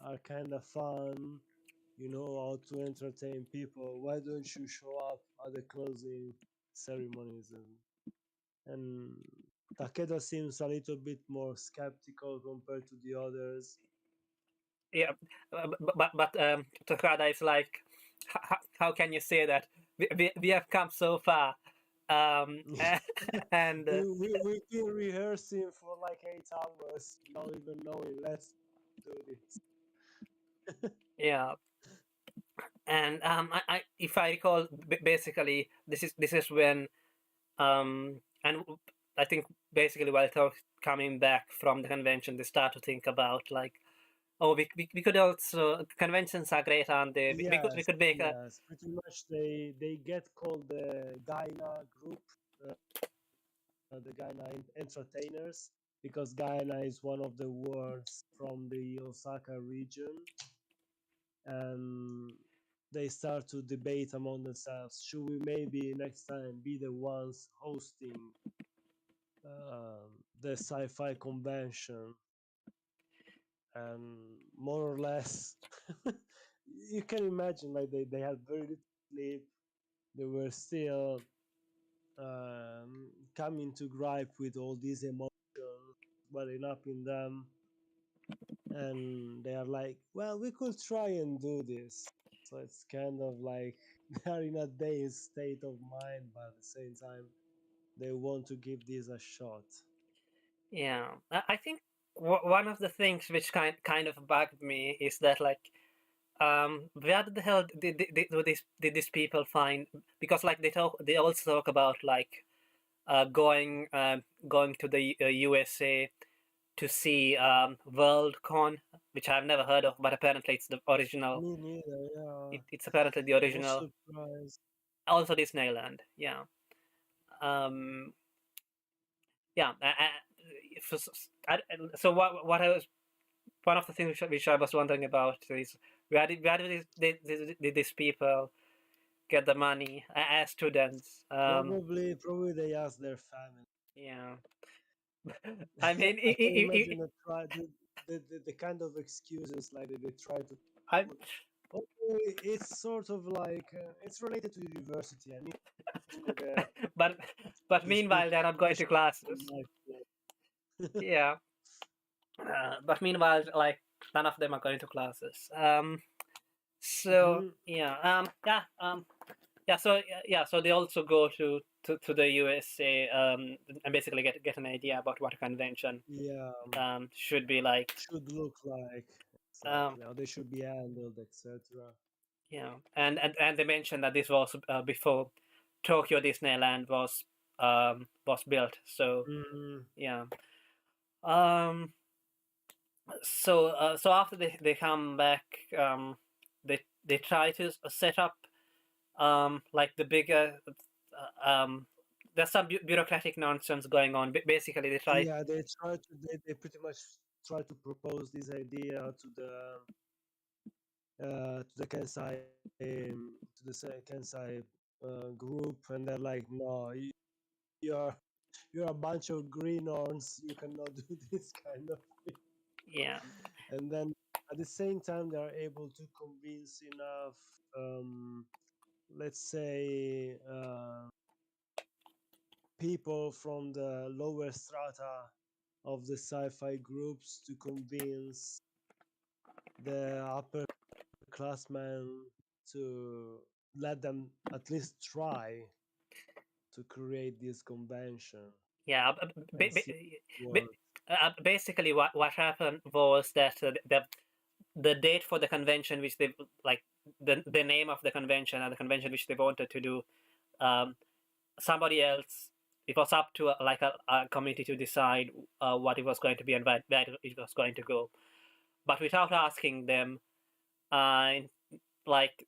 are kind of fun. You know how to entertain people. Why don't you show up at the closing ceremonies?" And Takeda seems a little bit more skeptical compared to the others. Yeah, but Takada is like, how can you say that? We have come so far, and We've been rehearsing for like 8 hours without even knowing. Let's do this. yeah, and if I recall, basically this is when and I think basically while coming back from the convention, they start to think about like, oh, we could also conventions are great, aren't they? We Yes, could make a yes. Pretty much they get called the Gaina group, uh, the Gaina entertainers, because Gaina is one of the words from the Osaka region, and they start to debate among themselves. Should we maybe next time be the ones hosting the sci-fi convention? And more or less, you can imagine like they had very little sleep. They were still coming to gripe with all these emotions welling up in them, and they are like, well, we could try and do this. So it's kind of like they are in a dazed state of mind, but at the same time they want to give this a shot. yeah. I think one of the things which kind of bugged me is that like where the hell did these people find, because like they also talk about like going to the USA to see Worldcon, which I've never heard of, but apparently it's the original. Me neither. Yeah, It's apparently the I was original. surprised. Also Disneyland, yeah. Um, yeah. So what I was one of the things which I was wondering about is where did these people get the money as students? Probably they asked their family. Yeah. I mean, I can imagine the kind of excuses like they try to I, put. Oh, it's sort of like it's related to university. I need to go there but to speak meanwhile they're not going to education classes. in my place. Yeah. But meanwhile, like none of them are going to classes. So Mhm. yeah. Yeah. So yeah. So they also go to the USA and basically get an idea about what a convention Yeah, should be like. should look like Um, exactly how they should be handled, etc. Yeah, and they mentioned that this was before Tokyo Disneyland was built. So Mm, yeah. Um. So after they come back, they try to set up like the bigger there's some bureaucratic nonsense going on. Basically, they try. yeah, they pretty much try to propose this idea to the Kansai group, and they're like, no, you're you're a bunch of greenhorns. You cannot do this kind of thing. Yeah, And then at the same time, they are able to convince enough, let's say, people from the lower strata of the sci-fi groups to convince the upperclassmen to let them at least try to create this convention yeah. and see Ba- what. Basically, what happened was that the date for the convention, which they like, the name of the convention and the convention which they wanted to do, um, somebody else. It was up to like a committee to decide what it was going to be and where it was going to go. But without asking them, uh, like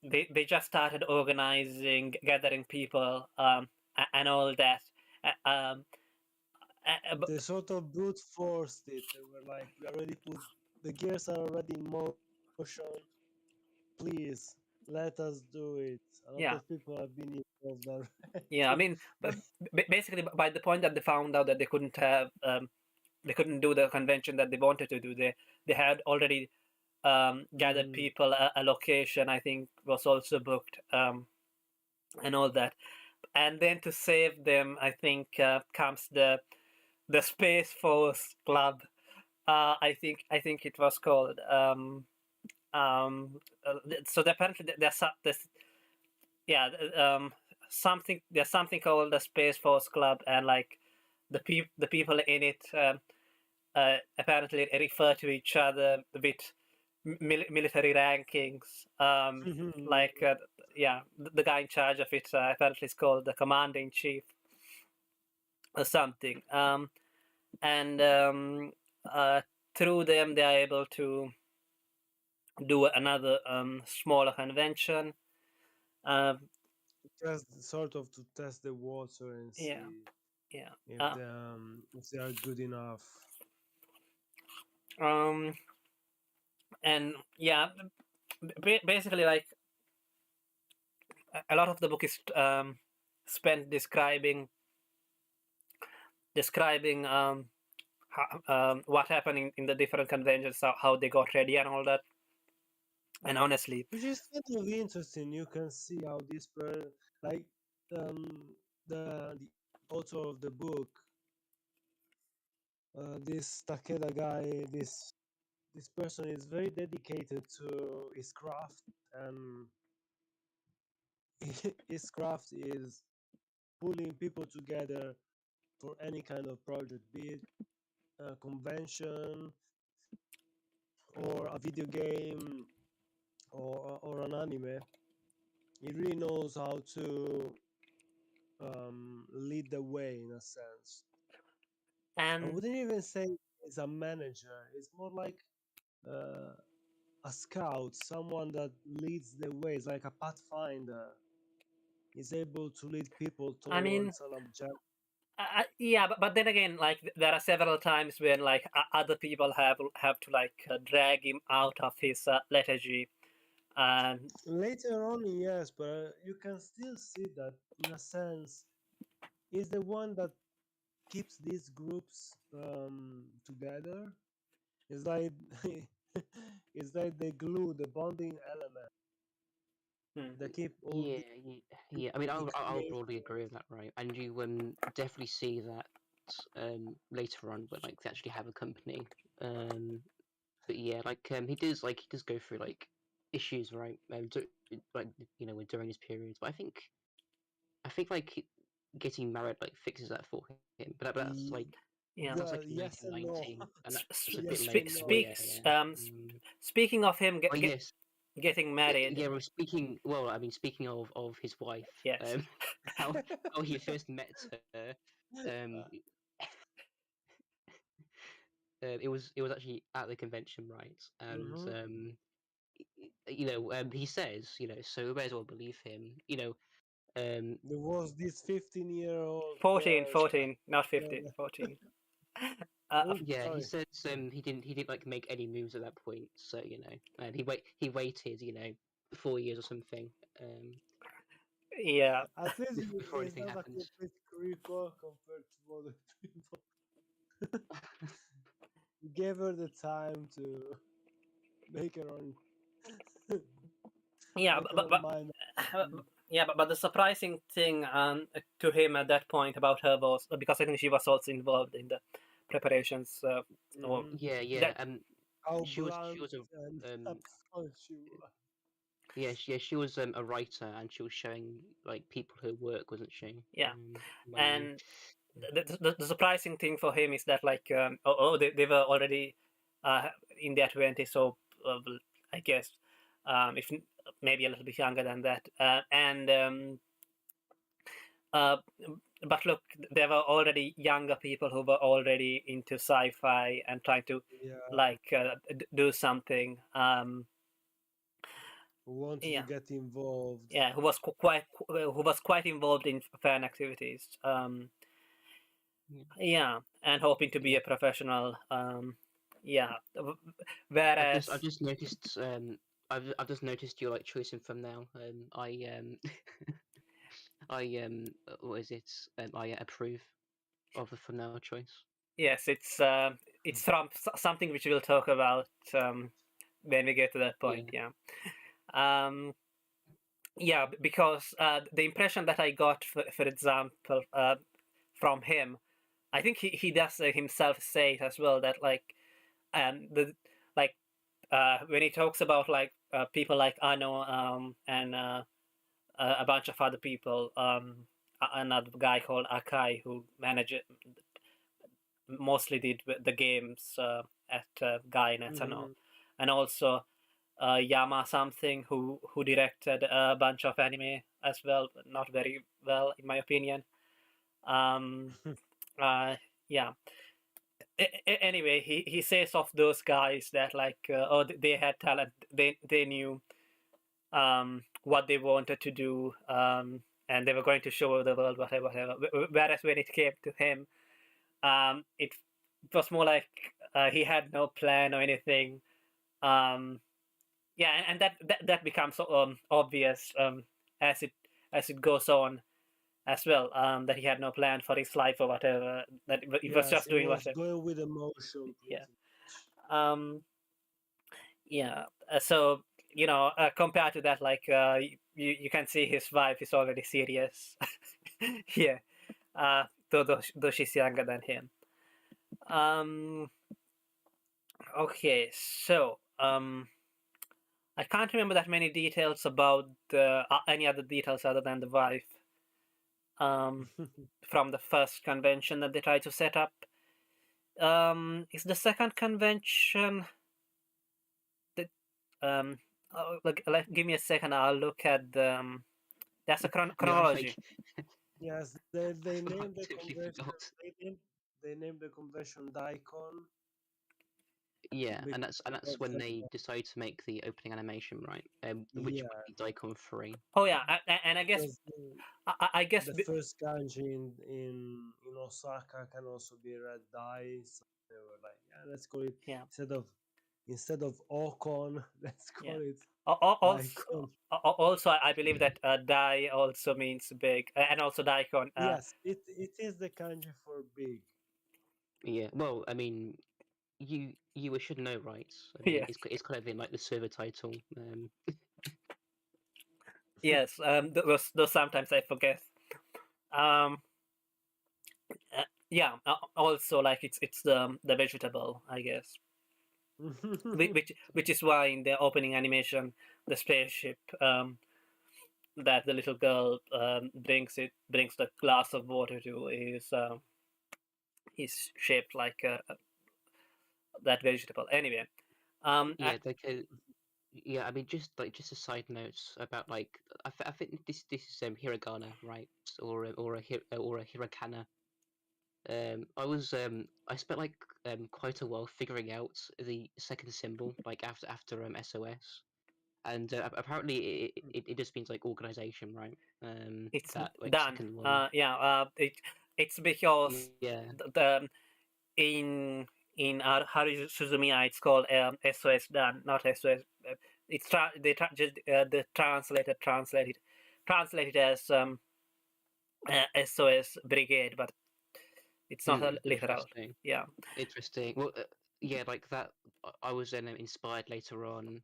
they just started organizing, gathering people, and all that. Um, They sort of brute forced it. They were like, we already put the gears are already in motion. Please let us do it. A lot of yeah, people have been involved yeah. I already. mean, basically, by the point that they found out that they couldn't do the convention that they wanted to do, they had already gathered Mm. people. A location, I think, was also booked, and all that. And then to save them, I think comes the Space Force Club. I think it was called. Um, so apparently there's yeah something there's something called the Space Force Club, and like the people in it apparently refer to each other with military rankings. Like yeah, the guy in charge of it apparently is called the Commander in Chief or something. And uh, through them they are able to do another smaller convention. Uh, Sort of to test the water and yeah, see yeah. Uh, if they are good enough. um, and yeah, basically, like a lot of the book is spent describing what happened in the different conventions, how they got ready, and all that. And honestly, Which is kind of interesting. You can see how like the author of the book, this Takeda guy, this person is very dedicated to his craft, and his craft is pulling people together for any kind of project, be it a convention or a video game or an anime. He really knows how to lead the way in a sense. I and wouldn't even say he's a manager. It's more like uh, a scout, someone that leads the way. It's like a pathfinder. He's able to lead people I mean, towards an objective. yeah, but then again, like there are several times when like other people have to like drag him out of his lethargy, and Later on, yes, but you can still see that in a sense, he's the one that keeps these groups together. It's like it's like the glue, the bonding element hmm, that keep all Yeah, the yeah. I mean, I'll broadly agree creators. with that, right? And you definitely see that later on when like they actually have a company. But yeah, he does go through like issues, right? Like during his periods. But I think like getting married like fixes that for him. But Ye- yeah. that's like Well, in yes and no. 1919, and that's a bit Yes later. and no. Yeah, yeah. Mm. Speaking of him, Oh yes. getting married. Yeah, well, speaking of his wife, Yes. how he first met her, um, it was actually at the convention, right? And Mhm. he says, so we may as well believe him. There was this 15-year-old 14, girl. 14, not Yeah, 15, yeah. 14. Oops, Yeah, he sorry. said he didn't like make any moves at that point. So and he waited 4 years or something Yeah, At least before it's anything not a happened. complete recall compared to other people. You gave her the time to make her own yeah, make her own mind. yeah, but the surprising thing to him at that point about her was because I think she was also involved in the preparations. Or Mm-hmm. Yeah. that How She blunt was a and um upfront she was. she was a writer, and she was showing like people her work, wasn't she? yeah, When and the surprising thing for him is that like they were already in their 20s, so I guess if maybe a little bit younger than that, and uh, but look, there were already younger people who were already into sci-fi and trying to Yeah, like do something. who wanted to Yeah, get involved. yeah, who was quite involved in fan activities. yeah. Yeah, and hoping to be Yeah. a professional. Yeah, I've whereas just noticed I've just noticed your like choice in thumbnail. What is it? I approve of the thumbnail choice. yes, it's from something which we'll talk about when we get to that Yeah. point. Yeah. Um, yeah, because the impression that I got, for example, from him, I think he does himself say it as well that like the like when he talks about like people like Ano and a bunch of other people, another guy called Akai who mostly did the games at Gainax and all, Mm-hmm. and also Yama something who directed a bunch of anime as well, but not very well in my opinion. Um, yeah. Anyway, he says of those guys that like they had talent, they knew what they wanted to do, and they were going to show the world whatever. Whereas when it came to him, it was more like he had no plan or anything. Um, yeah, and that becomes obvious as it goes on as well. That he had no plan for his life or whatever. That he was Yes, just it doing was whatever. going with emotion Yeah. pretty much. Yeah. So compared to that, like you can see his wife is already serious. Yeah. Though she's younger than him. Um. Okay. So I can't remember that many details about any other details other than the wife. From the first convention that they tried to set up. Is the second convention that give me a second. I'll look at the. That's a Yeah, chronology. Yes, they I named the totally convention. forgot. They named the convention Daikon Yeah, and because that's when they decide to make the opening animation, right? Which would yeah, be Daikon 3. Oh yeah, and I guess because I guess the first kanji in Osaka can also be read Dai. So they were like, yeah, let's call it yeah, instead of Okon, let's yeah. call it Also, Daikon. also I believe that dai also means big, and also daikon. Yes, it is the kanji for big. Yeah, well, I mean, you should know, right? I mean, Yeah, it's kind of in like the server title. yes. Those sometimes I forget. Um, yeah. Also, like it's the vegetable, I guess. Which is why in the opening animation, the spaceship that the little girl brings the glass of water to is shaped like that vegetable. Anyway, I, Yeah, like Yeah, I mean, just a side note about like I think this is hiragana, right? Or a hiragana. I spent like quite a while figuring out the second symbol, like after SOS, and apparently it just means like organization, right? It's That like done. second one. It's because Yeah. the in our Haru Suzumiya it's called SOS done, not SOS. It's just the translated as SOS brigade, but it's not a literal. Interesting. Yeah. Interesting. Well, yeah, like that. I was then inspired later on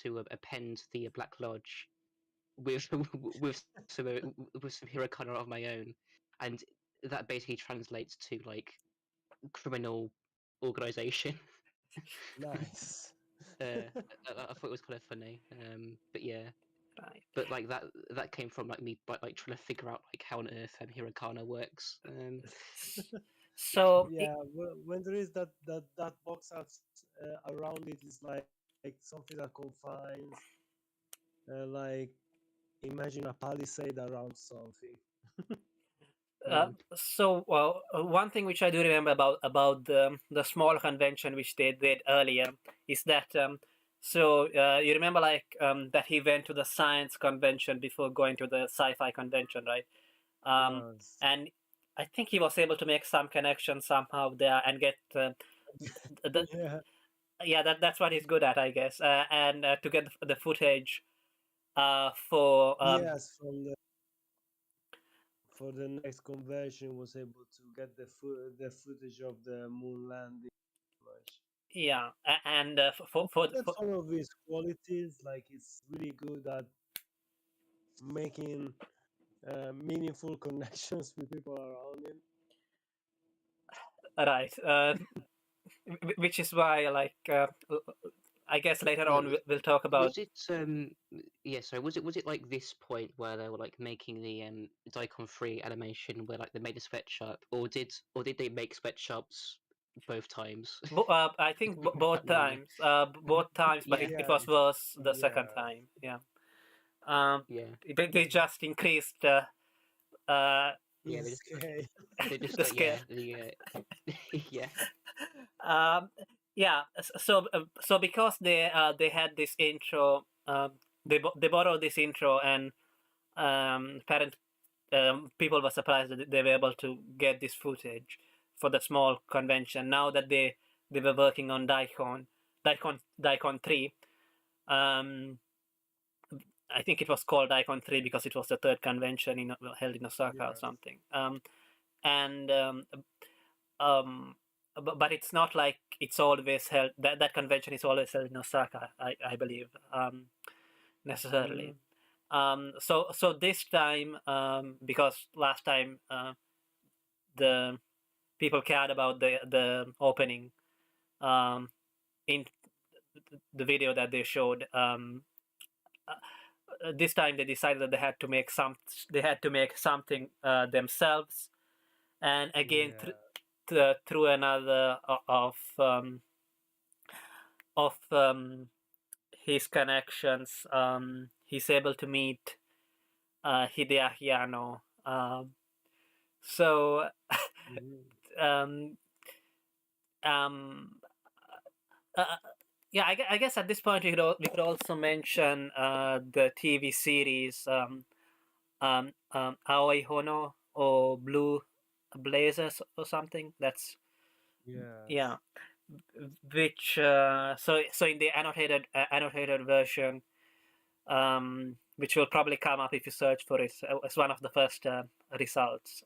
to append the Black Lodge with with some hiragana of my own, and that basically translates to like criminal organization. Nice. I thought it was kind of funny. But yeah, Right. but like that came from like me like trying to figure out like how on earth hiragana works. So Yeah, when there is that box arts around it is like something that confines, like imagine a palisade around something. one thing which I do remember about the small convention which they did earlier is that you remember like that he went to the science convention before going to the sci-fi convention, right? Yes. And I think he was able to make some connection somehow there and get the Yeah. yeah, that's what he's good at, I guess, and to get the footage for Yes, for the next convention was able to get the footage of the moon landing. Much. yeah, and I think that's one of his qualities. Like it's really good at making meaningful connections with people around him. right, which is why I guess later Wait, on we'll talk about. was it yeah, so was it like this point where they were like making the Daikon 3 animation where like they made a sweatshop, or did they make sweatshops both times? I think I both can't remember. times, but Yeah, it was Yes, worse the second yeah. time. Yeah, um, yeah, they just increased uh, yeah. In scale. They just the scale. yeah, the yeah, Um, yeah, so because they had this intro, they borrowed this intro, and parent people were surprised that they were able to get this footage for the small convention. Now that they were working on Daikon 3. Um, I think it was called Daikon 3 because it was the third convention held in Osaka or Yes. something. And um, but it's not like it's always held. That convention is always held in Osaka, I believe, necessarily. Mm, So this time, because last time the people cared about the opening um, in the video that they showed. This time they decided that they had to make something themselves, and again yeah. through another of his connections, he's able to meet Hideaki Anno. So Mhm. um, um, uh, yeah, I guess at this point we could also mention the TV series Aoi Hono or Blue Blazers or something. That's Yes. yeah, which so in the annotated version, which will probably come up if you search for it as one of the first results.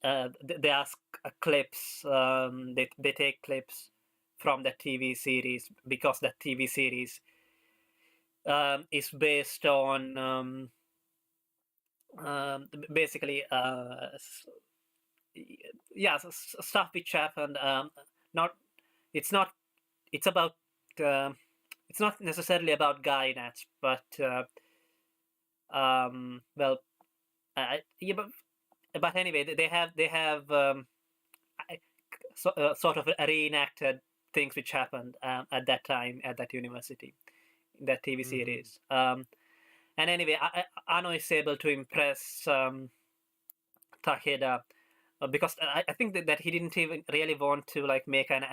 They ask clips. They take clips from the TV series because that TV series is based on basically yeah, stuff which happened. Not it's not it's about it's not necessarily about Gainax, but well, yeah, but anyway, they have sort of reenacted things which happened at that time at that university, in that TV series. And anyway, Anno is able to impress Takeda because I think that he didn't even really want to like make an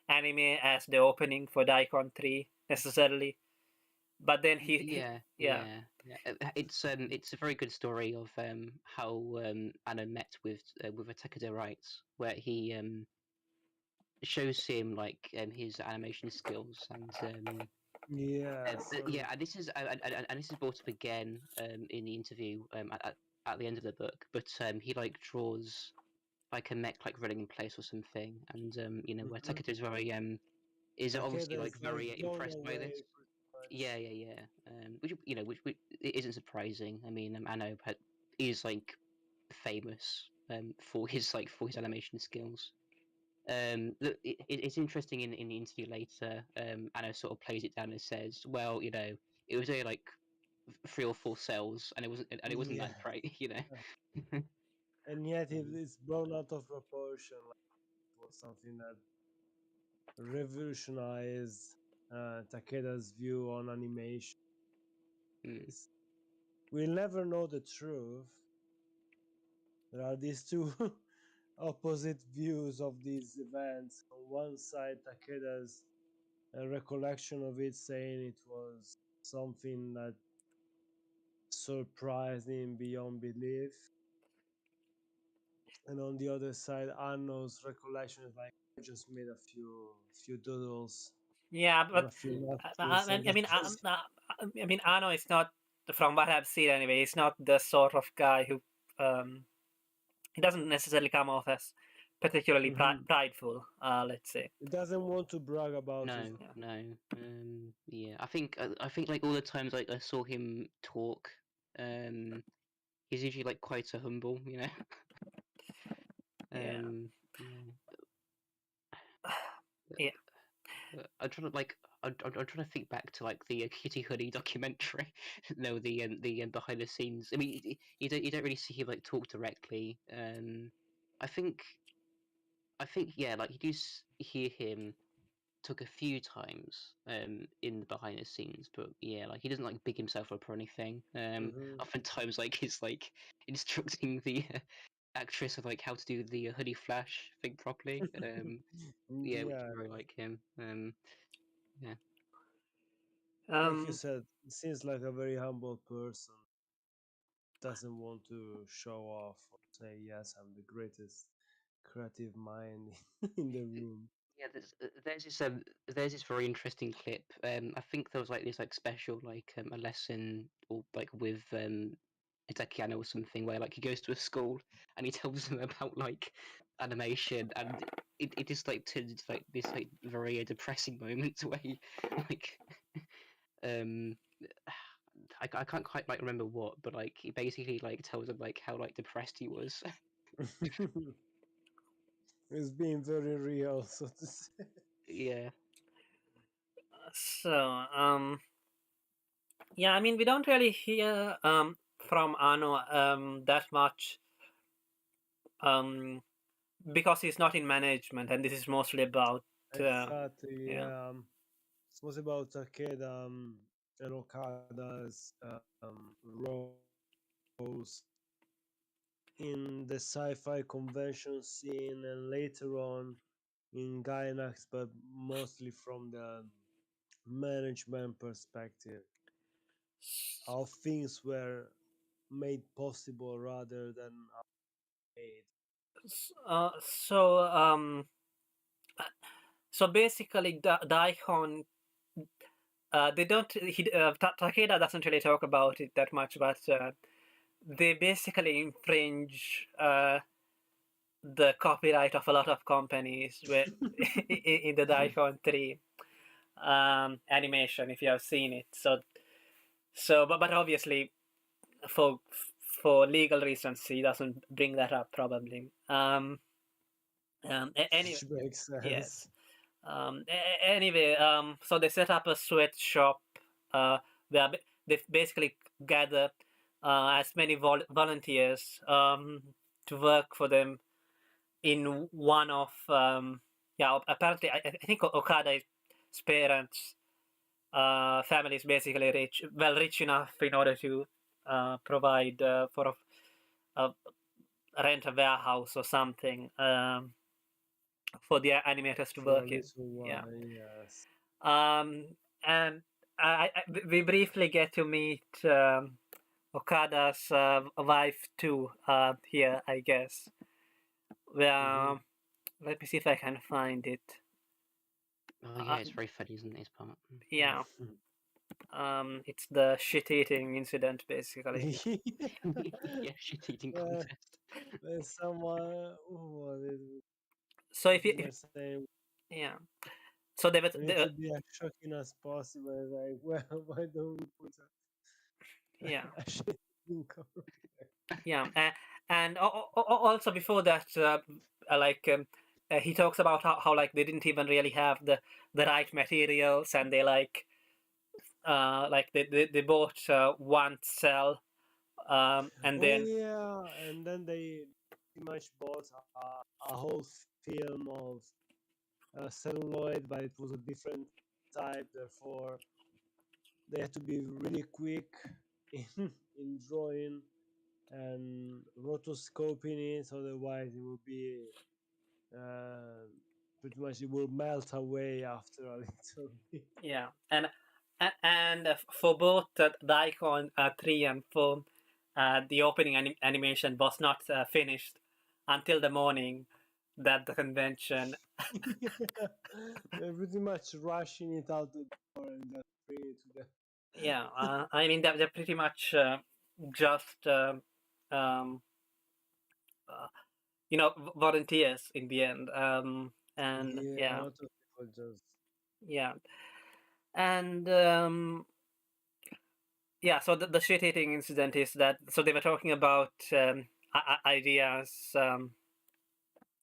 anime as the opening for Daikon 3 necessarily, but then yeah. It's a very good story of how Anno met with Takeda Wright, where he shows him like his animation skills and Yes, yeah, and this is brought up again in the interview at the end of the book, but he like draws like a mech like running in place or something, and where Takeda is obviously Takeda like is like very blown impressed by away this. pretty much. Yeah. Which it isn't surprising. I mean, Anno is like famous for his animation skills. It's interesting in the interview later. Anno sort of plays it down and says, "Well, it was only like 3 or 4 cells, and it wasn't Yeah, that great, you know." and yet Um, it's blown out of proportion. Like it was something that revolutionized Takeda's view on animation. mm, It's, we'll never know the truth. There are these two opposite views of these events. On one side, Takeda's recollection of it, saying it was something that surprised him beyond belief. And on the other side, Anno's recollection is like, I just made a few doodles Yeah, or but a few I, napkins, I and I that mean, was I mean, Arno is not, from what I've seen anyway, he's not the sort of guy who, he doesn't necessarily come off as particularly Mhm. prideful. Let's say. He doesn't want to brag about his. no, Yeah. no. Yeah, I think like all the times like I saw him talk, um, he's usually like quite so humble, you know. Yeah. Yeah. Yeah. I'm trying to like I'm trying to think back to like the Kitty Hoodie documentary. No, the behind the scenes. I mean, you don't really see him like talk directly. I think yeah, like you do hear him talk a few times in the behind the scenes, but yeah, like he doesn't like big himself up or anything. Mhm. Oftentimes like he's like instructing the actress of like how to do the hoodie flash thing properly. Yeah, which is Yeah, very like him. Yeah. like you Um. said, he seems like a very humble person. Doesn't want to show off or say, yes, I'm the greatest creative mind in the room. Yeah, there's this very interesting clip. I think there was like this like special like a lesson or like with Itachiano or something where like he goes to a school and he tells them about like animation and it just like turns into like this like very depressing moment where he like um I can't quite like remember what, but like he basically like tells them like how like depressed he was. It's being very real, so to say. Yeah. So. Yeah. I mean, we don't really hear from Arno that much um because he's not in management, and this is mostly about Exactly, yeah. yeah. It was about Takeda and Okada's roles in the sci-fi convention scene and later on in Gainax, but mostly from the management perspective, how things were made possible rather than made. So so basically, Daikon, they don't. Takeda doesn't really talk about it that much, but they basically infringe the copyright of a lot of companies with, in the Daikon 3 animation, if you have seen it. But obviously, for for legal reasons, he doesn't bring that up probably. Anyway, Which makes yes. sense. Anyway, so they set up a sweatshop where they basically gather as many volunteers to work for them in one of yeah, apparently I think Okada's parents family is basically rich enough in order to provide for a rent a warehouse or something for the animators to For a work in. little Yeah. while, yes. And we briefly get to meet Okada's wife too here, I guess. Mm-hmm. Where let me see if I can find it. Oh yeah, Uh, it's very funny, isn't it? His part. yeah, it's the shit-eating incident, basically. Yeah, shit eating Yeah, contest. there's someone who was it So pretty much saying yeah, so we need to be as shocking as possible. Like, well, why don't we put yeah, a shit in cover? yeah, and also before that, like he talks about how like they didn't even really have the right materials, and they like they bought one cell, and Oh then yeah, and then they pretty much bought a whole film of celluloid, but it was a different type. Therefore, they had to be really quick in drawing and rotoscoping it. Otherwise, it would be uh, pretty much it will melt away after a little bit. yeah, and for both the Icon 3 and 4, the opening animation was not finished until the morning that the convention. Yeah, they're pretty much rushing it out the door and just bring it to the. Yeah, I mean they're pretty much just uh, volunteers in the end. And Yeah, a yeah, lot of people just. yeah, and yeah. So the shit eating incident is that so they were talking about ideas.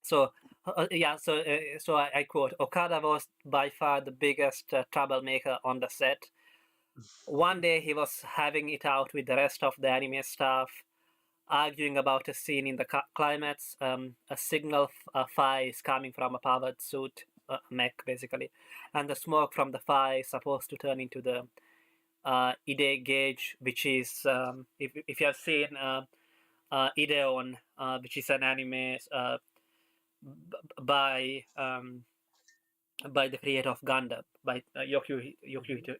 So yeah, so I quote: Okada was by far the biggest troublemaker on the set. One day he was having it out with the rest of the anime staff, arguing about a scene in the climax. A signal fire is coming from a powered suit, mech basically, and the smoke from the fire is supposed to turn into the Ide gauge, which is if you have seen Ideon, which is an anime by by the creator of Gundam, by Mhm.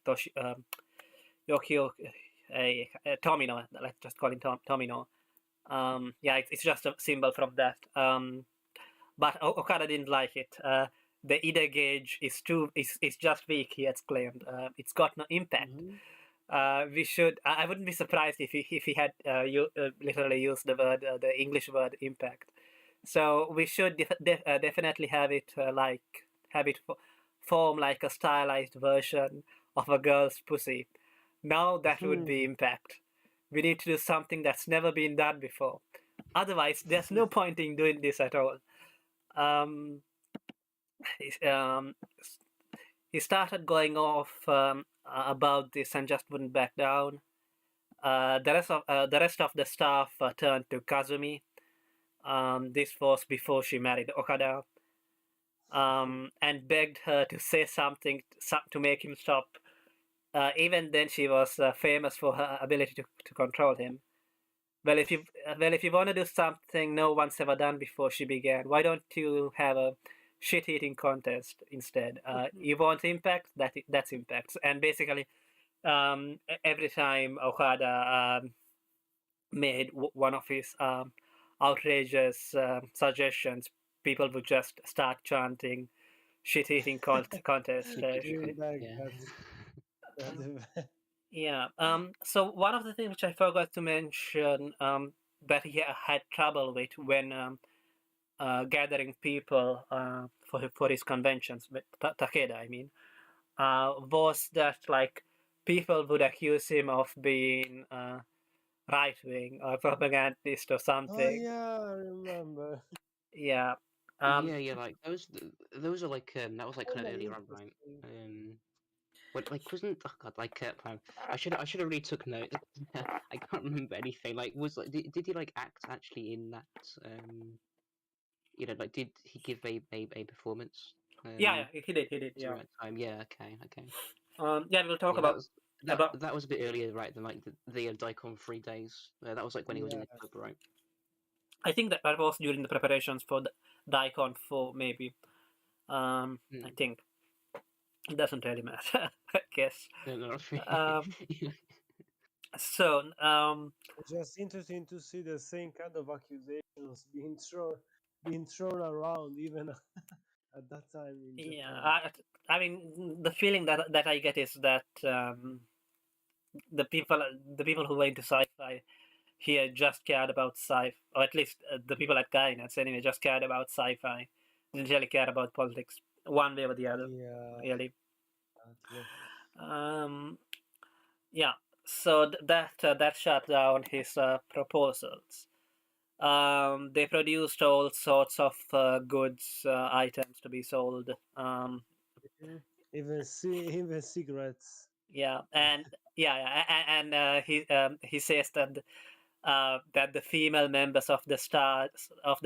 Yokio Tomino. Let's just call him Tomino. Yeah, it's just a symbol from that. But Okada didn't like it. The Ida gauge is just weak. He exclaimed. It's got no impact. Mhm. We should. I wouldn't be surprised if he had literally used the word the English word impact. So we should definitely have it have it form like a stylized version of a girl's pussy. Now that would be impact. We need to do something that's never been done before. Otherwise, there's no point in doing this at all. Um, um, he started going off about this and just wouldn't back down. The rest of the staff turned to Kazumi. This was before she married Okada, and begged her to say something to make him stop. Even then, she was famous for her ability to control him. Well, if you want to do something no one's ever done before, she began. Why don't you have a shit-eating contest instead? You want impact? That's impact. And basically, every time Okada made one of his outrageous suggestions, people would just start chanting shit-eating contest, Bring basically. back Yeah. that event. Yeah. So one of the things which I forgot to mention that he had trouble with when gathering people for his conventions with Takeda, I mean, was that like people would accuse him of being right wing or propagandist or Oh something. yeah, I remember. Yeah. Um, Yeah, yeah, like those are like that was like Kind kind of of earlier on, right? interesting. What like wasn't oh god like I should have really took note. I can't remember anything. Like was like did he like act actually in that like did he give a performance? Yeah, yeah, he did. He did. It's the Yeah. right time. Yeah. Okay. Okay. Yeah, we'll talk Yeah, about that was a bit earlier, right? Than like the Daikon 3 days. That was like when he was in Yeah, the club, right? I think that that was during the preparations for the Daikon 4, maybe. I Hmm. think it doesn't really matter, I guess. No, no, not really. Um, so, it's just interesting to see the same kind of accusations being thrown around even at that time in yeah, Japan. I mean, the feeling that I get is that the people the people who were into sci-fi here just cared about sci, or at least the people at Gainax anyway just cared about sci-fi. Didn't really care about politics one way or the other, Yeah, really. exactly. Um, yeah, so that shut down his proposals. They produced all sorts of goods, items to be sold. Mhm. Even cigarettes. Yeah, and and he says that that the female members of the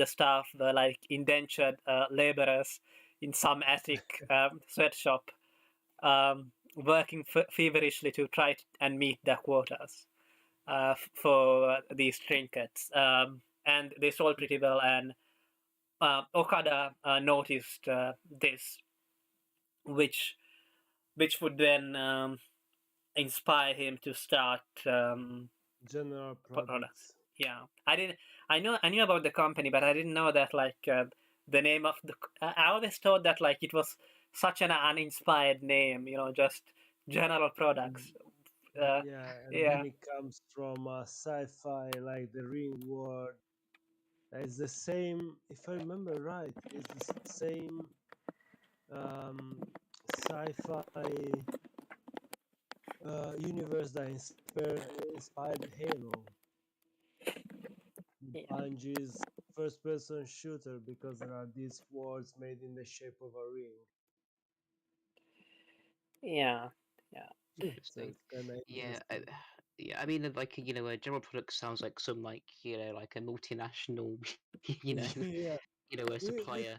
staff were like indentured laborers in some attic sweatshop, working feverishly to try and meet their quotas for these trinkets. And they sold pretty well, and Okada noticed this, which would then inspire him to start General products. products. Yeah, I knew about the company, but I didn't know that like the name of the. I always thought that like it was such an uninspired name, just General Mm. Products. Uh, Yeah, and then yeah, it comes from sci-fi, like the ring world. It's the same, if I remember right, it's the same sci-fi universe that inspired Halo. yeah, Bungie's first-person shooter because there are these swords made in the shape of a ring. yeah, yeah, So Interesting. it's kind of Yeah, interesting. yeah. I mean, like a general product sounds like some like like a multinational, you know, Yeah, a which supplier.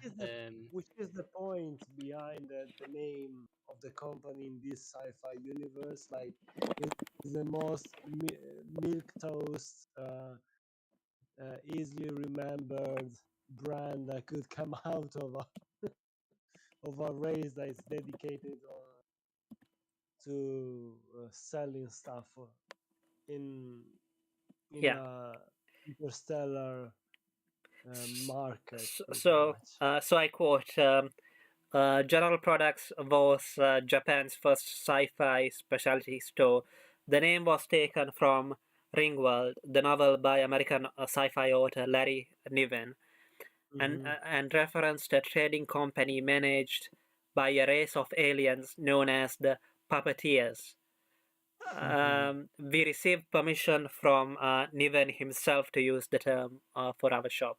is the point behind the name of the company in this sci-fi universe. Like, it's the most milk toast, easily remembered brand that could come out of a race that is dedicated to selling stuff in yeah. a interstellar market, pretty So, much. so I quote. General Products was Japan's first sci-fi specialty store. The name was taken from Ringworld, the novel by American sci-fi author Larry Niven, Hmm. and referenced a trading company managed by a race of aliens known as the Puppeteers. We received permission from Niven himself to use the term for our shop.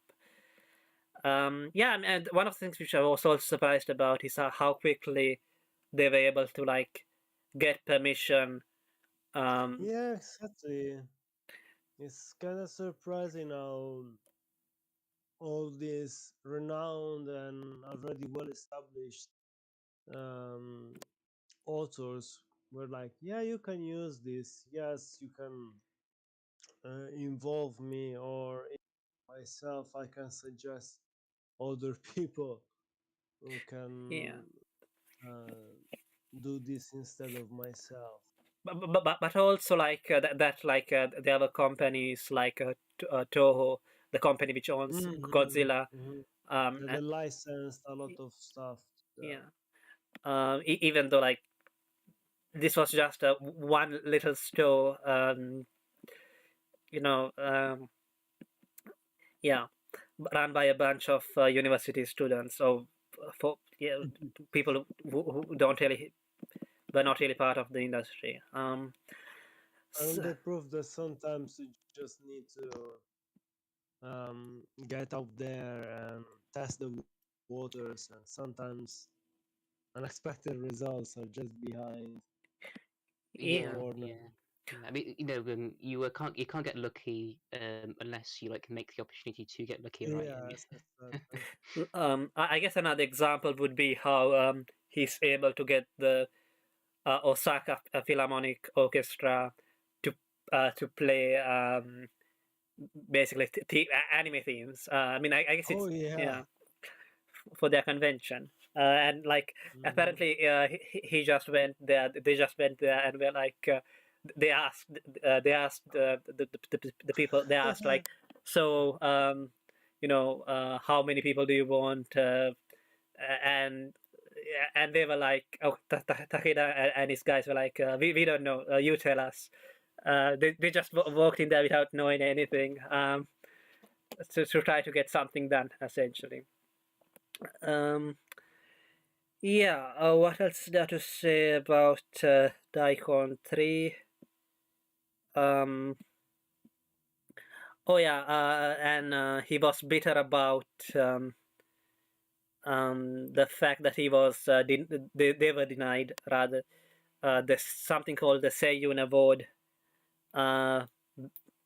Yeah, and one of the things which I was also surprised about is how quickly they were able to like get permission. Um, Yeah, exactly. It's kind of surprising how all these renowned and already well established um, authors were like, yeah, you can use this. Yes, you can involve me, or myself, I can suggest other people who yeah, can uh, do this instead of myself. but also like that like there were companies like Toho, the company which owns Hmm. Godzilla. Hmm. And They licensed a lot of stuff to them. yeah, even though like this was just a one little store, you know, yeah, run by a bunch of university students, or for yeah, people who don't really were not really part of the industry. And S they prove that sometimes you just need to get out there and test the waters, and sometimes unexpected results are just behind the yeah, Yeah, corner. yeah. I mean, you can't get lucky unless you like make the opportunity to get lucky, right? And Yes, exactly. I guess another example would be how he's able to get the Osaka Philharmonic Orchestra to play basically anime themes. I mean, I guess Oh it's yeah. yeah for their convention. And like Hmm. apparently he just went there. They just went there and were like they asked the people they asked like so how many people do you want and they were like oh Takeda and his guys were like we don't know you tell us they just walked in there without knowing anything to try to get something done essentially. um yeah, what else is there to say about Daikon 3? Um, oh yeah, and he was bitter about the fact that he was they were denied rather there's something called the Seiyun Award uh,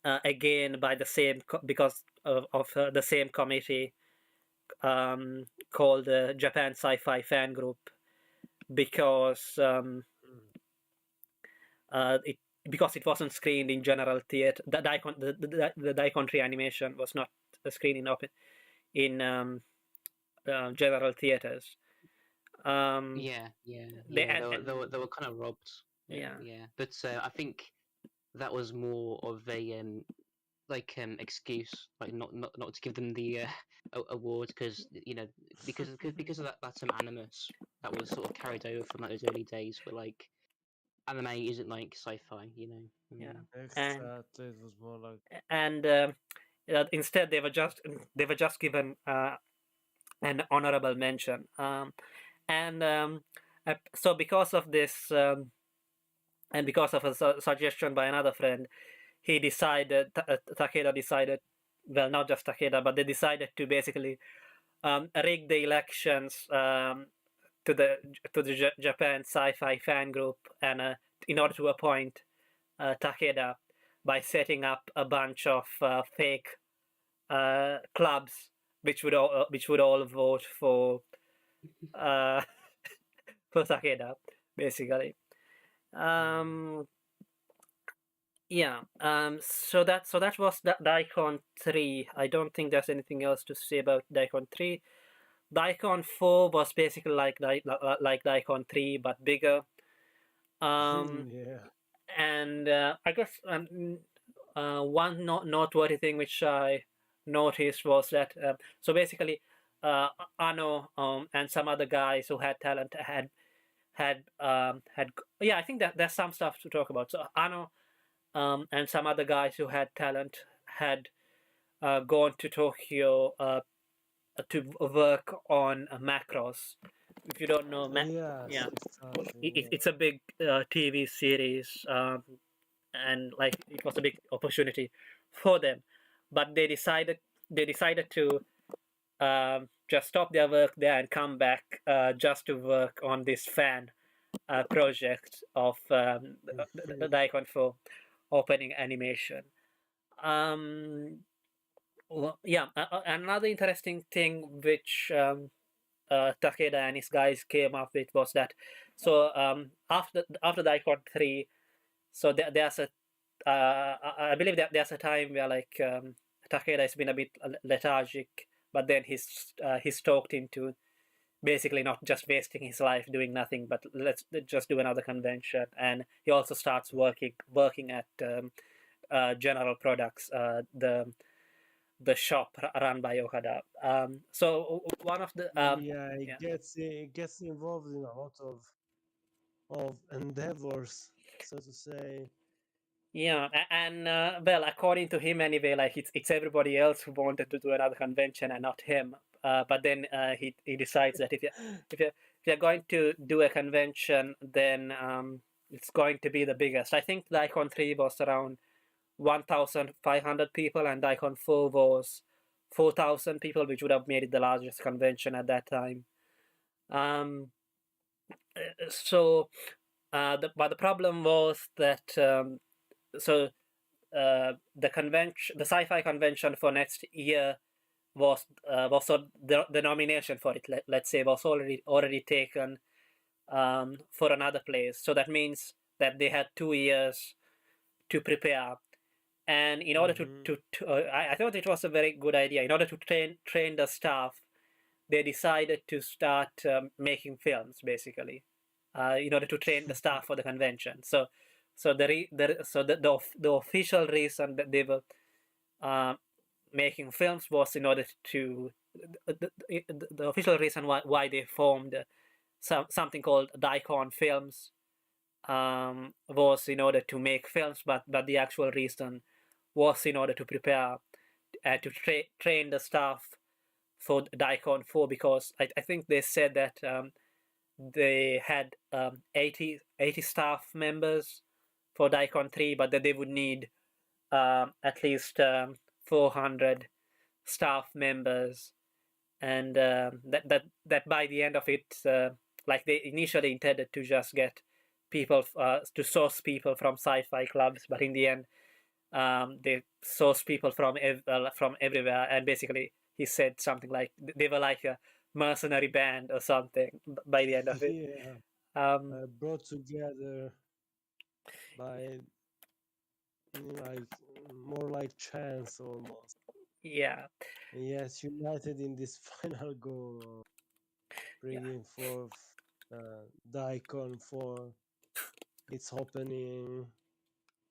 again by the same because of the same committee called the Japan Sci-Fi Fan Group because it because it wasn't screened in general theater. The Daikon Tree animation was not screened in general theaters. Um, they yeah. They were kind of robbed. yeah, Yeah, but I think that was more of a like excuse, like not to give them the award because because of that some animus that was sort of carried over from like those early days where like anime isn't like sci-fi, you know. yeah, and Exactly. It was more like. and instead they were just given an honorable mention. And so because of this and because of a suggestion by another friend, he decided Takeda decided, well, not just Takeda, but they decided to basically rig the elections to the Japan Sci-Fi Fan Group and in order to appoint Takeda by setting up a bunch of fake clubs which would all vote uh, for Takeda basically. Um, yeah. So that was Daikon 3. I don't think there's anything else to say about Daikon 3. Daikon 4 was basically like Daikon 3 but bigger. Um, Yeah. and I guess one noteworthy thing which I noticed was that so basically Ano and some other guys who had talent had yeah, I think that there's some stuff to talk about. So Ano and some other guys who had talent had gone to Tokyo to work on macros. If you don't know, Yes, yeah, exactly. Yeah. it's a big TV series, and like it was a big opportunity for them, but they decided to just stop their work there and come back just to work on this fan project of the Daikon for opening animation. Um, well, yeah, another interesting thing which Takeda and his guys came up with was that so after Daikon 3, so there's a I believe that there's a time where like Takeda has been a bit lethargic, but then he's talked into basically not just wasting his life doing nothing, but let's just do another convention. And he also starts working at General Products, the shop run by Okada. So one of the Yeah, yeah. it gets involved in a lot of endeavors, so to say. Yeah, and well, according to him anyway, like it's everybody else who wanted to do another convention and not him. But then he decides that if you're going to do a convention, then it's going to be the biggest. I think the Icon 3 was around 1,500 people, and Icon 4 was 4,000 people, which would have made it the largest convention at that time. Um, so, but the problem was that the sci-fi convention for next year was so the nomination for it. Let's say was already taken for another place. So that means that they had 2 years to prepare. And in order Mm-hmm. I thought it was a very good idea. In order to train the staff, they decided to start making films, basically, in order to train the staff for the convention. So the official reason that they were uh, making films was in order to the official reason why they formed something called Daikon Films was in order to make films, but the actual reason was in order to prepare to train the staff for Daikon 4, because I think they said that they had 80 staff members for Daikon 3, but that they would need at least 400 staff members, and that by the end of it, like they initially intended to just get people to source people from sci-fi clubs, but in the end, they sourced people from everywhere, and basically he said something like they were like a mercenary band or something by the end of it. Yeah, Um, brought together by like more like chance almost. yeah, And yes, united in this final goal of yeah, bringing forth Daikon for its opening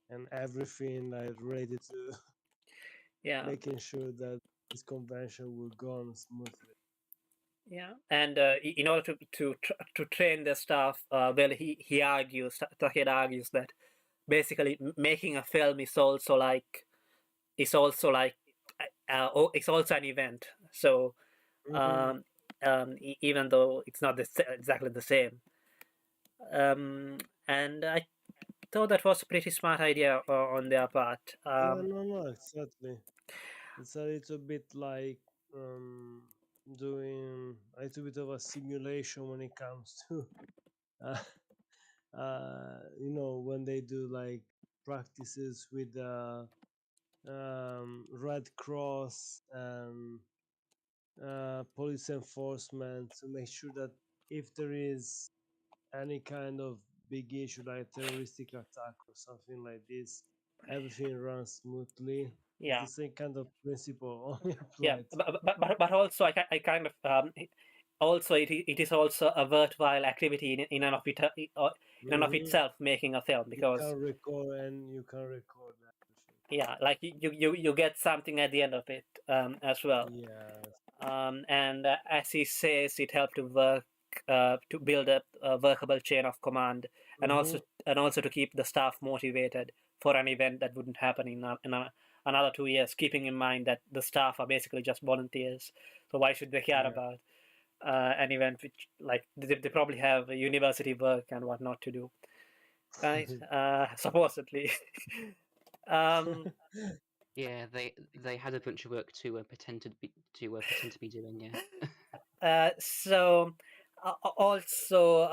and everything like ready to yeah, making sure that this convention will go on smoothly. yeah. And in order to train the staff, well, he argues, Takeda argues that basically making a film is also like it's also an event. So Mm-hmm. um, even though it's not exactly the same, um, and I thought that was a pretty smart idea on their part. Yeah, no, no, exactly. It's a little bit like um, doing a little bit of a simulation when it comes to, uh, when they do like practices with the Red Cross and police enforcement to make sure that if there is any kind of big issue like terroristic attack or something like this, everything runs smoothly. It's Yeah, the same kind of principle only yeah, applied. but also I kind of also it is also a worthwhile activity in and of in and of Hmm. itself, making a film, You because can record and you can record everything. yeah, like you get something at the end of it as well. Yes. And as he says, it helped to build up a workable chain of command, and Hmm. also to keep the staff motivated for an event that wouldn't happen another 2 years. Keeping in mind that the staff are basically just volunteers, so why should they care Yeah. about an event which, like, they probably have university work and whatnot to do, right? Supposedly. um, Yeah, they had a bunch of work to pretend to be doing. Yeah. So also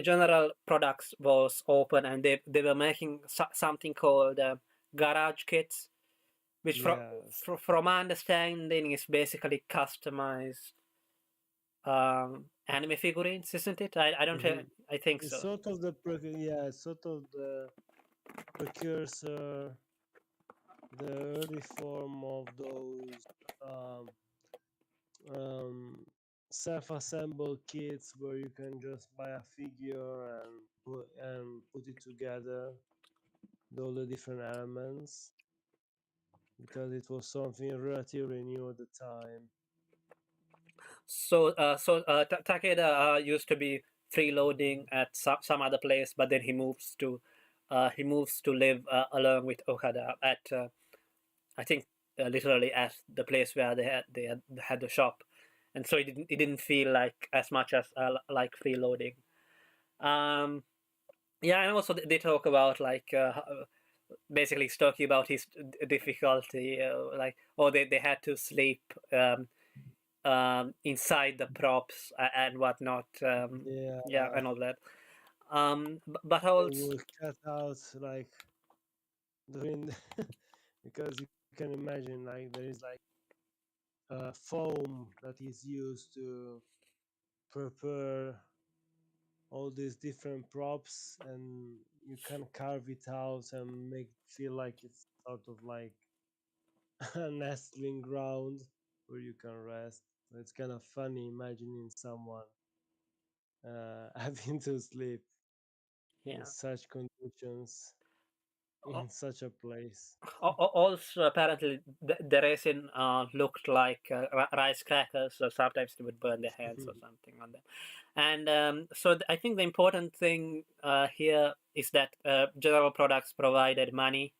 General Products was open, and they were making something called garage kits, which Yes. from my understanding is basically customized anime figurines, isn't it? I don't Hmm. I think It's so. sort of the sort of the precursor, the early form of those um, um, self-assembled kits where you can just buy a figure and put it together, with all the different elements, because it was something relatively new at the time. Takeda used to be freeloading at some other place, but then he moves to live along with Okada at I think literally at the place where they had the shop, and so it didn't feel like as much as like freeloading. Um, yeah, and also they talk about like basically talking about his difficulty, like, or they had to sleep inside the props and whatnot. Yeah, Yeah, and all that. But they also will cut out like during because you can imagine like there is like foam that is used to prepare all these different props, and you can carve it out and make it feel like it's sort of like a nestling ground where you can rest. It's kind of funny imagining someone having to sleep in Yeah. such conditions in such a place. Also, apparently, the resin looked like rice crackers, so sometimes they would burn their hands or something on them. And so I think the important thing here is that General Products provided money.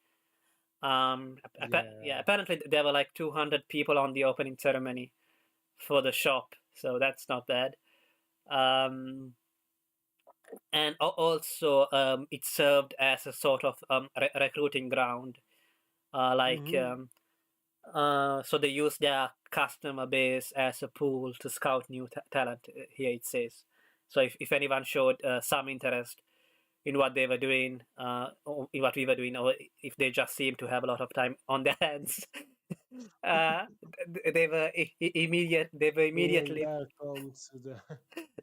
Yeah, Yeah. apparently there were like 200 people on the opening ceremony for the shop, so that's not bad. Um, and also, it served as a sort of recruiting ground, like Hmm. so they use their customer base as a pool to scout new talent. Here it says. So if anyone showed some interest in what they were doing, or in what we were doing, or if they just seemed to have a lot of time on their hands, uh, they were immediate. They were Yeah, immediately there comes the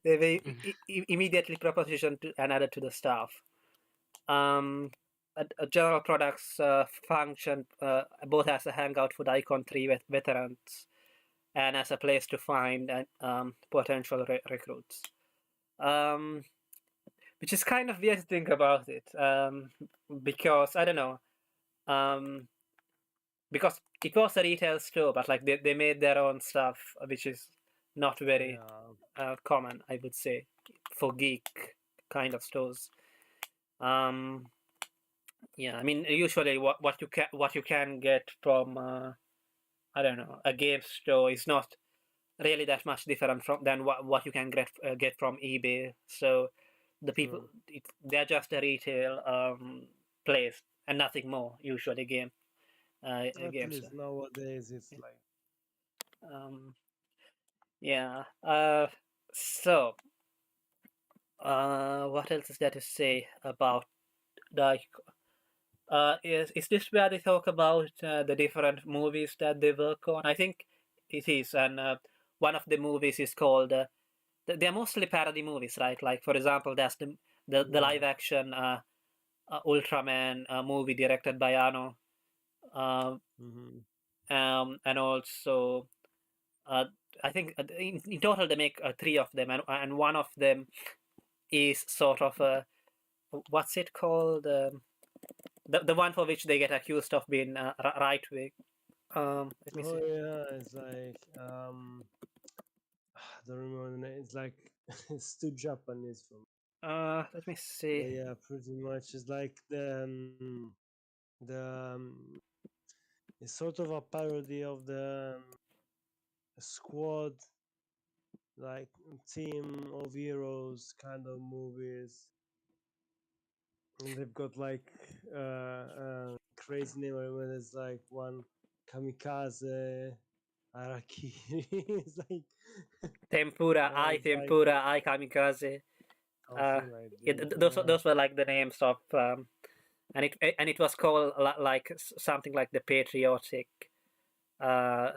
they were immediately propositioned to, and added to the staff. Um, General Products function both as a hangout for the Icon 3 veterans and as a place to find potential recruits. Um, which is kind of weird to think about it, because I don't know, um, because it was a retail store, but like they made their own stuff, which is not very yeah. common, I would say, for geek kind of stores. Um, yeah, I mean, usually what you can get from I don't know, a game store is not really that much different from than what you can get from eBay. So the people True. they're just a retail place and nothing more. Usually At games. least nowadays it's like Um, yeah. So what else is there to say about the? Is this where they talk about the different movies that they work on? I think it is, and one of the movies is called. They're mostly parody movies, right? Like for example, there's the live yeah. action Ultraman movie directed by Anno, uh, Hmm. and also uh, I think in total they make three of them, and one of them is sort of a what's it called? The one for which they get accused of being right wing. Let me Oh see. yeah, it's like I don't remember the name. It's like it's too Japanese for me. Let me But see. yeah, pretty much it's like the it's sort of a parody of the squad, like team of heroes kind of movies. And they've got like crazy name. I remember there's like one kamikaze araki. It's like it's like Tempura, I kamikaze. Uh, something like yeah, this. those were like the names of and it was called like something like the patriotic. Yeah,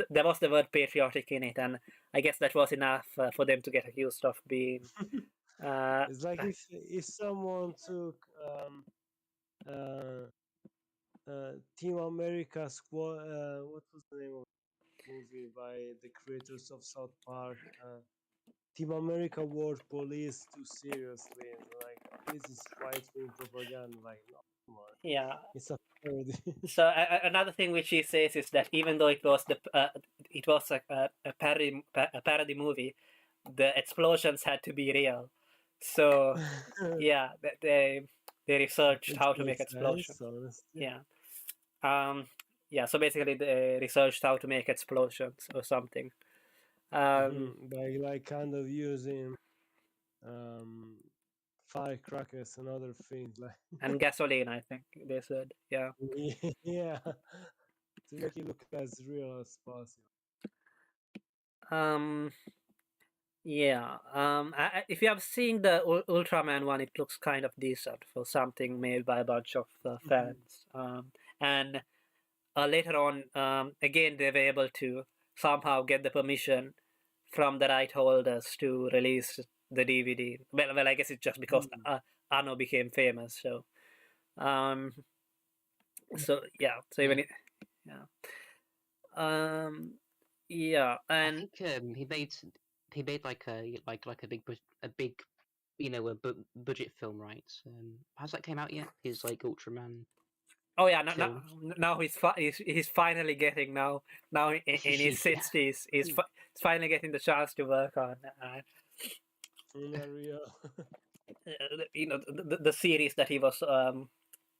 There was the word patriotic in it, and I guess that was enough for them to get accused of being. Uh, it's like if someone took uh, Team America Squad. What was the name of the movie by the creators of South Park? Team America World Police too seriously. And like this is right wing propaganda. Like no, come on, yeah. it's a parody. So another thing which he says is that even though it was a parody movie, the explosions had to be real. So yeah, they researched Which how to make makes explosions. sense, honestly. Yeah. Um. Yeah. So basically, they researched how to make explosions or something. Um. By like kind of using um, firecrackers and other things like And gasoline, I think they said. Yeah. yeah, to make it look as real as possible. Um. Yeah. If you have seen the Ultraman one, it looks kind of decent for something made by a bunch of Mhm. fans. And later on, again, they were able to somehow get the permission from the right holders to release the DVD. Well, I guess it's just because Mhm. Anno became famous. Um, so yeah. So Yeah. even it, yeah. Um, yeah, I and think he made like a a big a budget film, right? Has that came out yet? His like Ultraman oh yeah, film. now he's finally getting now in his Yeah. 60s he's finally getting the chance to work on Yeah, real. the series that he was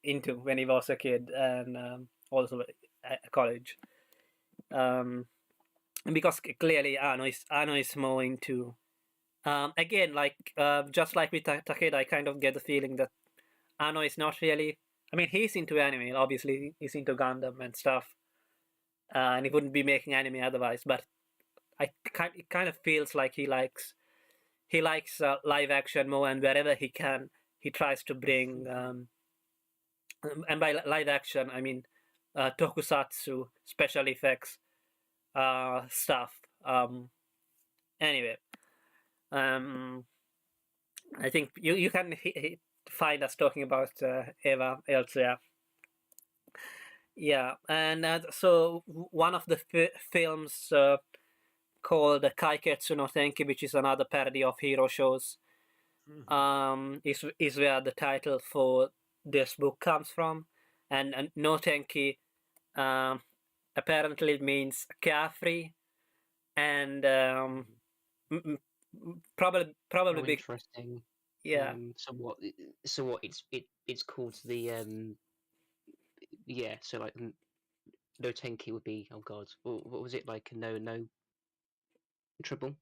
into when he was a kid and also at college. Um, because clearly Ano is more into again like just like with Takeda, I kind of get the feeling that Ano is not really. I mean, he's into anime. Obviously, he's into Gundam and stuff, and he wouldn't be making anime otherwise. But it kind of feels like he likes live action more, and wherever he can, he tries to bring. And by live action, I mean tokusatsu, special effects, stuff. Anyway, um, I think you can find us talking about Eva elsewhere. Yeah, and so one of the films called Kaiketsu no Tenki, which is another parody of hero shows, Mhm. is where the title for this book comes from, and Notenki um, apparently means carefree, and Mhm. probably Oh, big, interesting. yeah, So what? So what? It's called the yeah. So like no Tenki would be, oh god, what was it like? No trouble.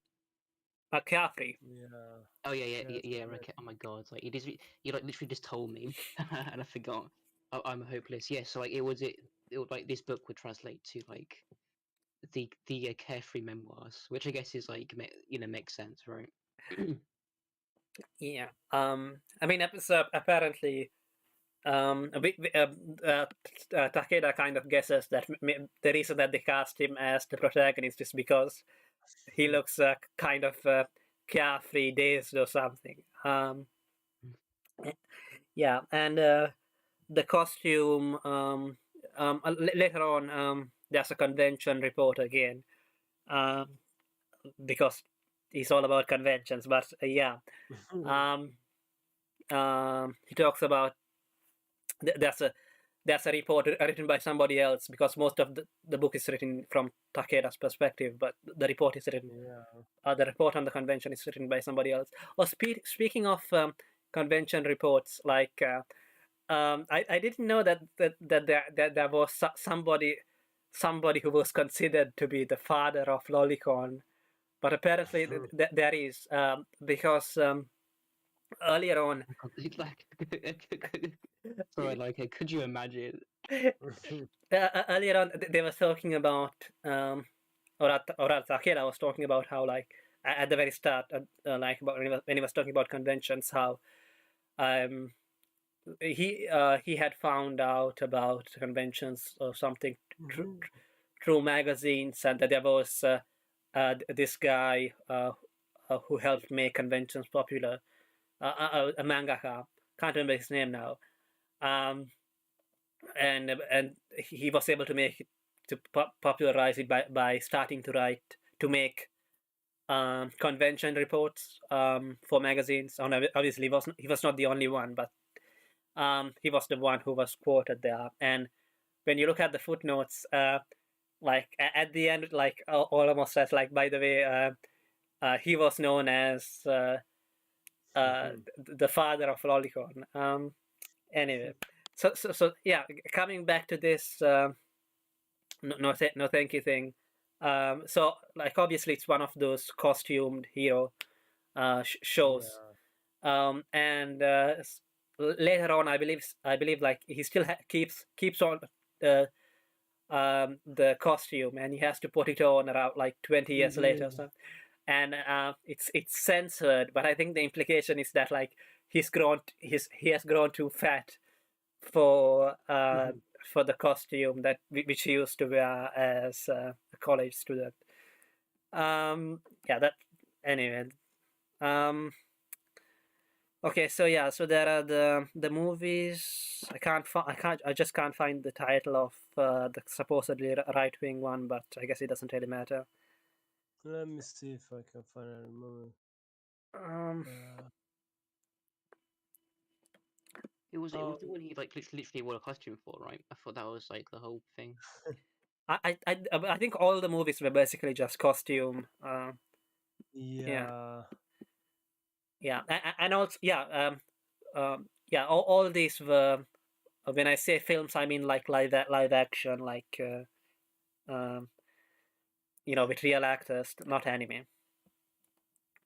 carefree. Yeah. Oh yeah, Yes, yeah. Okay. Oh exactly. my god, like it is. You like literally just told me, and I forgot. I'm hopeless. Yeah. So like it would like this book would translate to like the carefree memoirs, which I guess is like makes sense, right? Yeah. I mean, so apparently, Takeda kind of guesses that the reason that they cast him as the protagonist is because he looks kind of carefree, dazed, or something. Yeah, and the costume. Later on, there's a convention report again, um, because he's all about conventions. But yeah, um, he talks about there's a report written by somebody else because most of the book is written from Takeda's perspective, but the report is written. Yeah. The report on the convention is written by somebody else. Or speaking of convention reports, like I didn't know that there was somebody who was considered to be the father of Lolicon, but apparently there is because earlier on. It's like, sorry, like, could you imagine? Earlier on, they were talking about, or Takeda was talking about how, like, at the very start, like, about when he was talking about conventions, how um, he had found out about conventions or something through, Mhm. through magazines, and that there was this guy who helped make conventions popular, a mangaka. Can't remember his name now. Um, and he was able to make it to popularize it by starting to write to make convention reports for magazines. And obviously, he was not the only one, but he was the one who was quoted there. And when you look at the footnotes, like at the end, like almost says like, by the way, he was known as uh, the father of Lolicon. Anyway, so yeah, coming back to this no thank you thing. So like obviously it's one of those costumed hero shows. Yeah. And later on, I believe like he still keeps on uh, the costume, and he has to put it on around like 20 years later or Mhm. something. and it's censored. But I think the implication is that like he has grown too fat for the costume which he used to wear as a college student. Yeah, that anyway. Um, okay, so yeah, so there are the movies. I just can't find the title of the supposedly right wing one, but I guess it doesn't really matter. Let me see if I can find a moment. Um, Uh, It was oh, the one he like literally wore a costume for, right? I thought that was like the whole thing. I think all the movies were basically just costume. Yeah, yeah. yeah, and also yeah, yeah, all these were. When I say films, I mean like live action, like with real actors, not anime.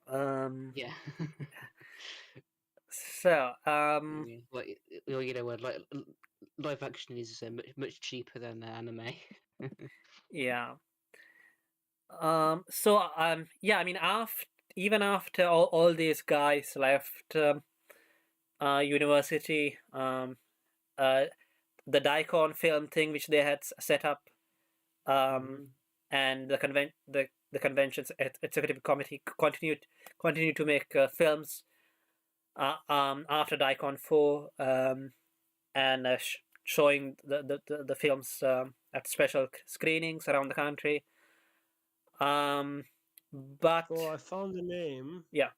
Um, Yeah. so Yeah. Like you know, like live action is much cheaper than anime. yeah. So yeah, I mean, even after all these guys left university, uh, the Daikon film thing which they had set up, um, Hmm. and the convention's executive committee continued to make films after Daikon 4, and showing the films at special screenings around the country. But So I found the name. yeah,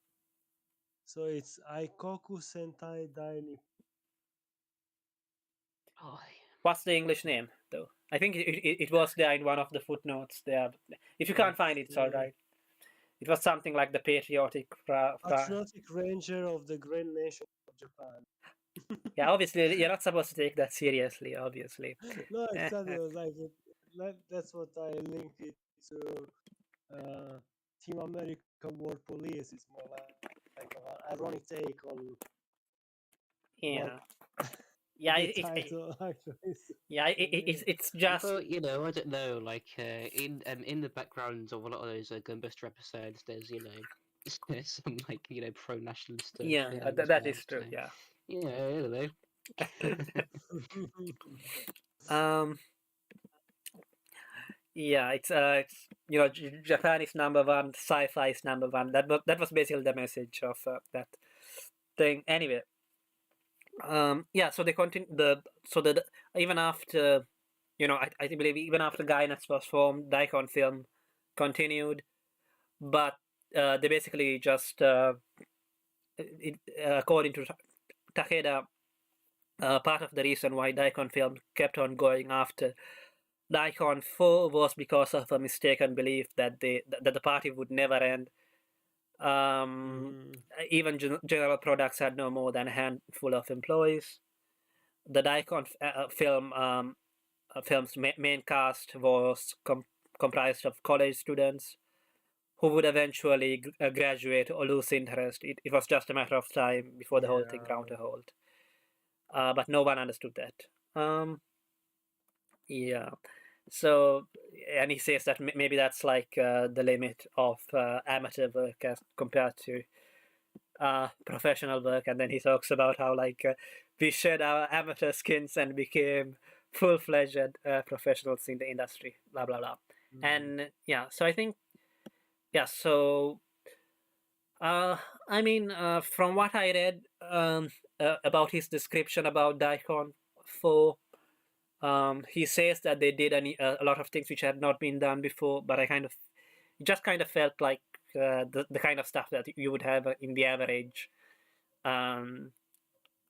So it's Aikoku Sentai Dai Oh, what's the English name though? I think it was there in one of the footnotes there. If you can't find it, it's all Okay. right. It was something like the patriotic. Patriotic Ranger of the Great Nation of Japan. Yeah, obviously you're not supposed to take that seriously. Obviously, No, I thought it was like that's what I linked it to. Team America War Police is more like an ironic take on what yeah, yeah. the title actually Yeah. It's just well, you know, I don't know. Like in the background of a lot of those Gunbuster episodes, there's there's some like pro national stuff yeah. in them as That well. is So true. Yeah. I don't know. um. Yeah. It's Japan is number one. Sci-fi is number one. That was basically the message of that thing. Anyway. Yeah. So they continue even after I believe even after Gainax was formed, Daikon film continued, but they basically just according to Takeda, part of the reason why Daikon film kept on going after Daikon 4 was because of a mistaken belief that the party would never end. Um, Hmm. even General Products had no more than a handful of employees. The Daikon film's main cast was comprised of college students who would eventually graduate or lose interest. It was just a matter of time before the whole thing ground Yeah. to halt. But no one understood that. Yeah. So, and he says that maybe that's like the limit of amateur work as compared to professional work. And then he talks about how like we shed our amateur skins and became full-fledged professionals in the industry. Blah blah blah. Hmm. And yeah, so I think yeah. So uh, I mean, from what I read about his description about Daikon 4, he says that they did a lot of things which had not been done before, but it just kind of felt like the kind of stuff that you would have in the average um,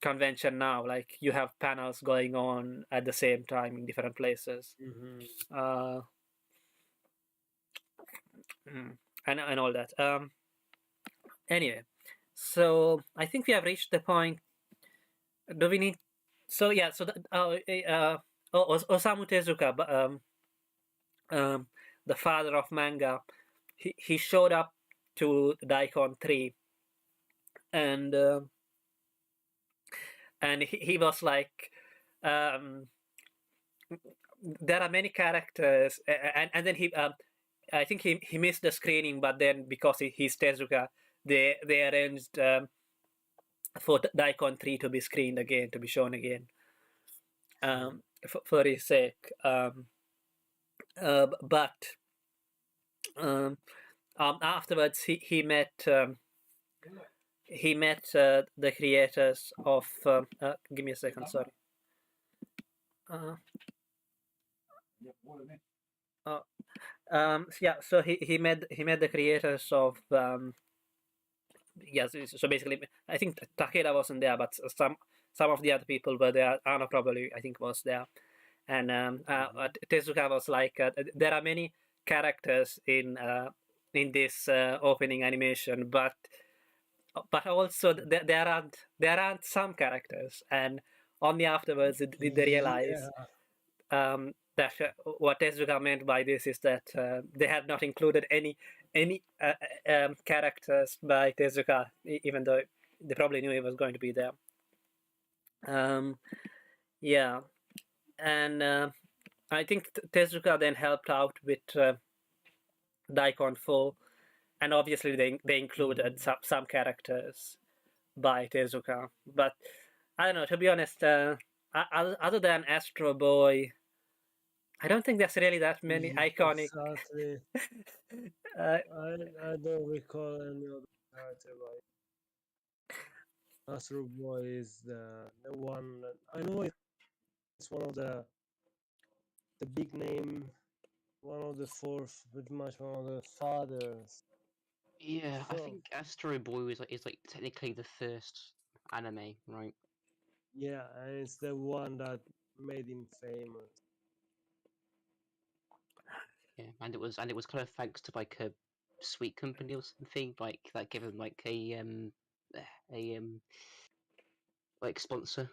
convention now. Like you have panels going on at the same time in different places, Hmm. uh, and all that. Anyway, so I think we have reached the point. Do we need? So yeah, so Osamu Tezuka, um, the father of manga, he showed up to Daikon 3, and he was like, um, there are many characters, and then I think he missed the screening, but then because he's Tezuka, they arranged for Daikon 3 to be screened again, to be shown again, for his sake. But afterwards, he met the creators of. Give me a second, sorry. Yeah, so he met the creators of yes. So basically, I think Takeda wasn't there, but some of the other people were there. Anna probably, I think, was there, and Tezuka was like, there are many characters in this opening animation, but also there aren't some characters, and only afterwards did they realize Yeah. that what Tezuka meant by this is that they had not included any characters by Tezuka, even though they probably knew he was going to be there. Yeah, and I think Tezuka then helped out with Daikon 4, and obviously they included some characters by Tezuka, but I don't know. To be honest, other than Astro Boy, I don't think there's really that many iconic. Exactly. Uh, I don't recall any other character, but Astro Boy is the one. I know it's one of the big name, one of the fourth, pretty much one of the fathers. Yeah, I So think Astro Boy is like technically the first anime, right? yeah, and it's the one that made him famous. Yeah, and it was kind of thanks to like a sweet company or something like that gave him like a like sponsor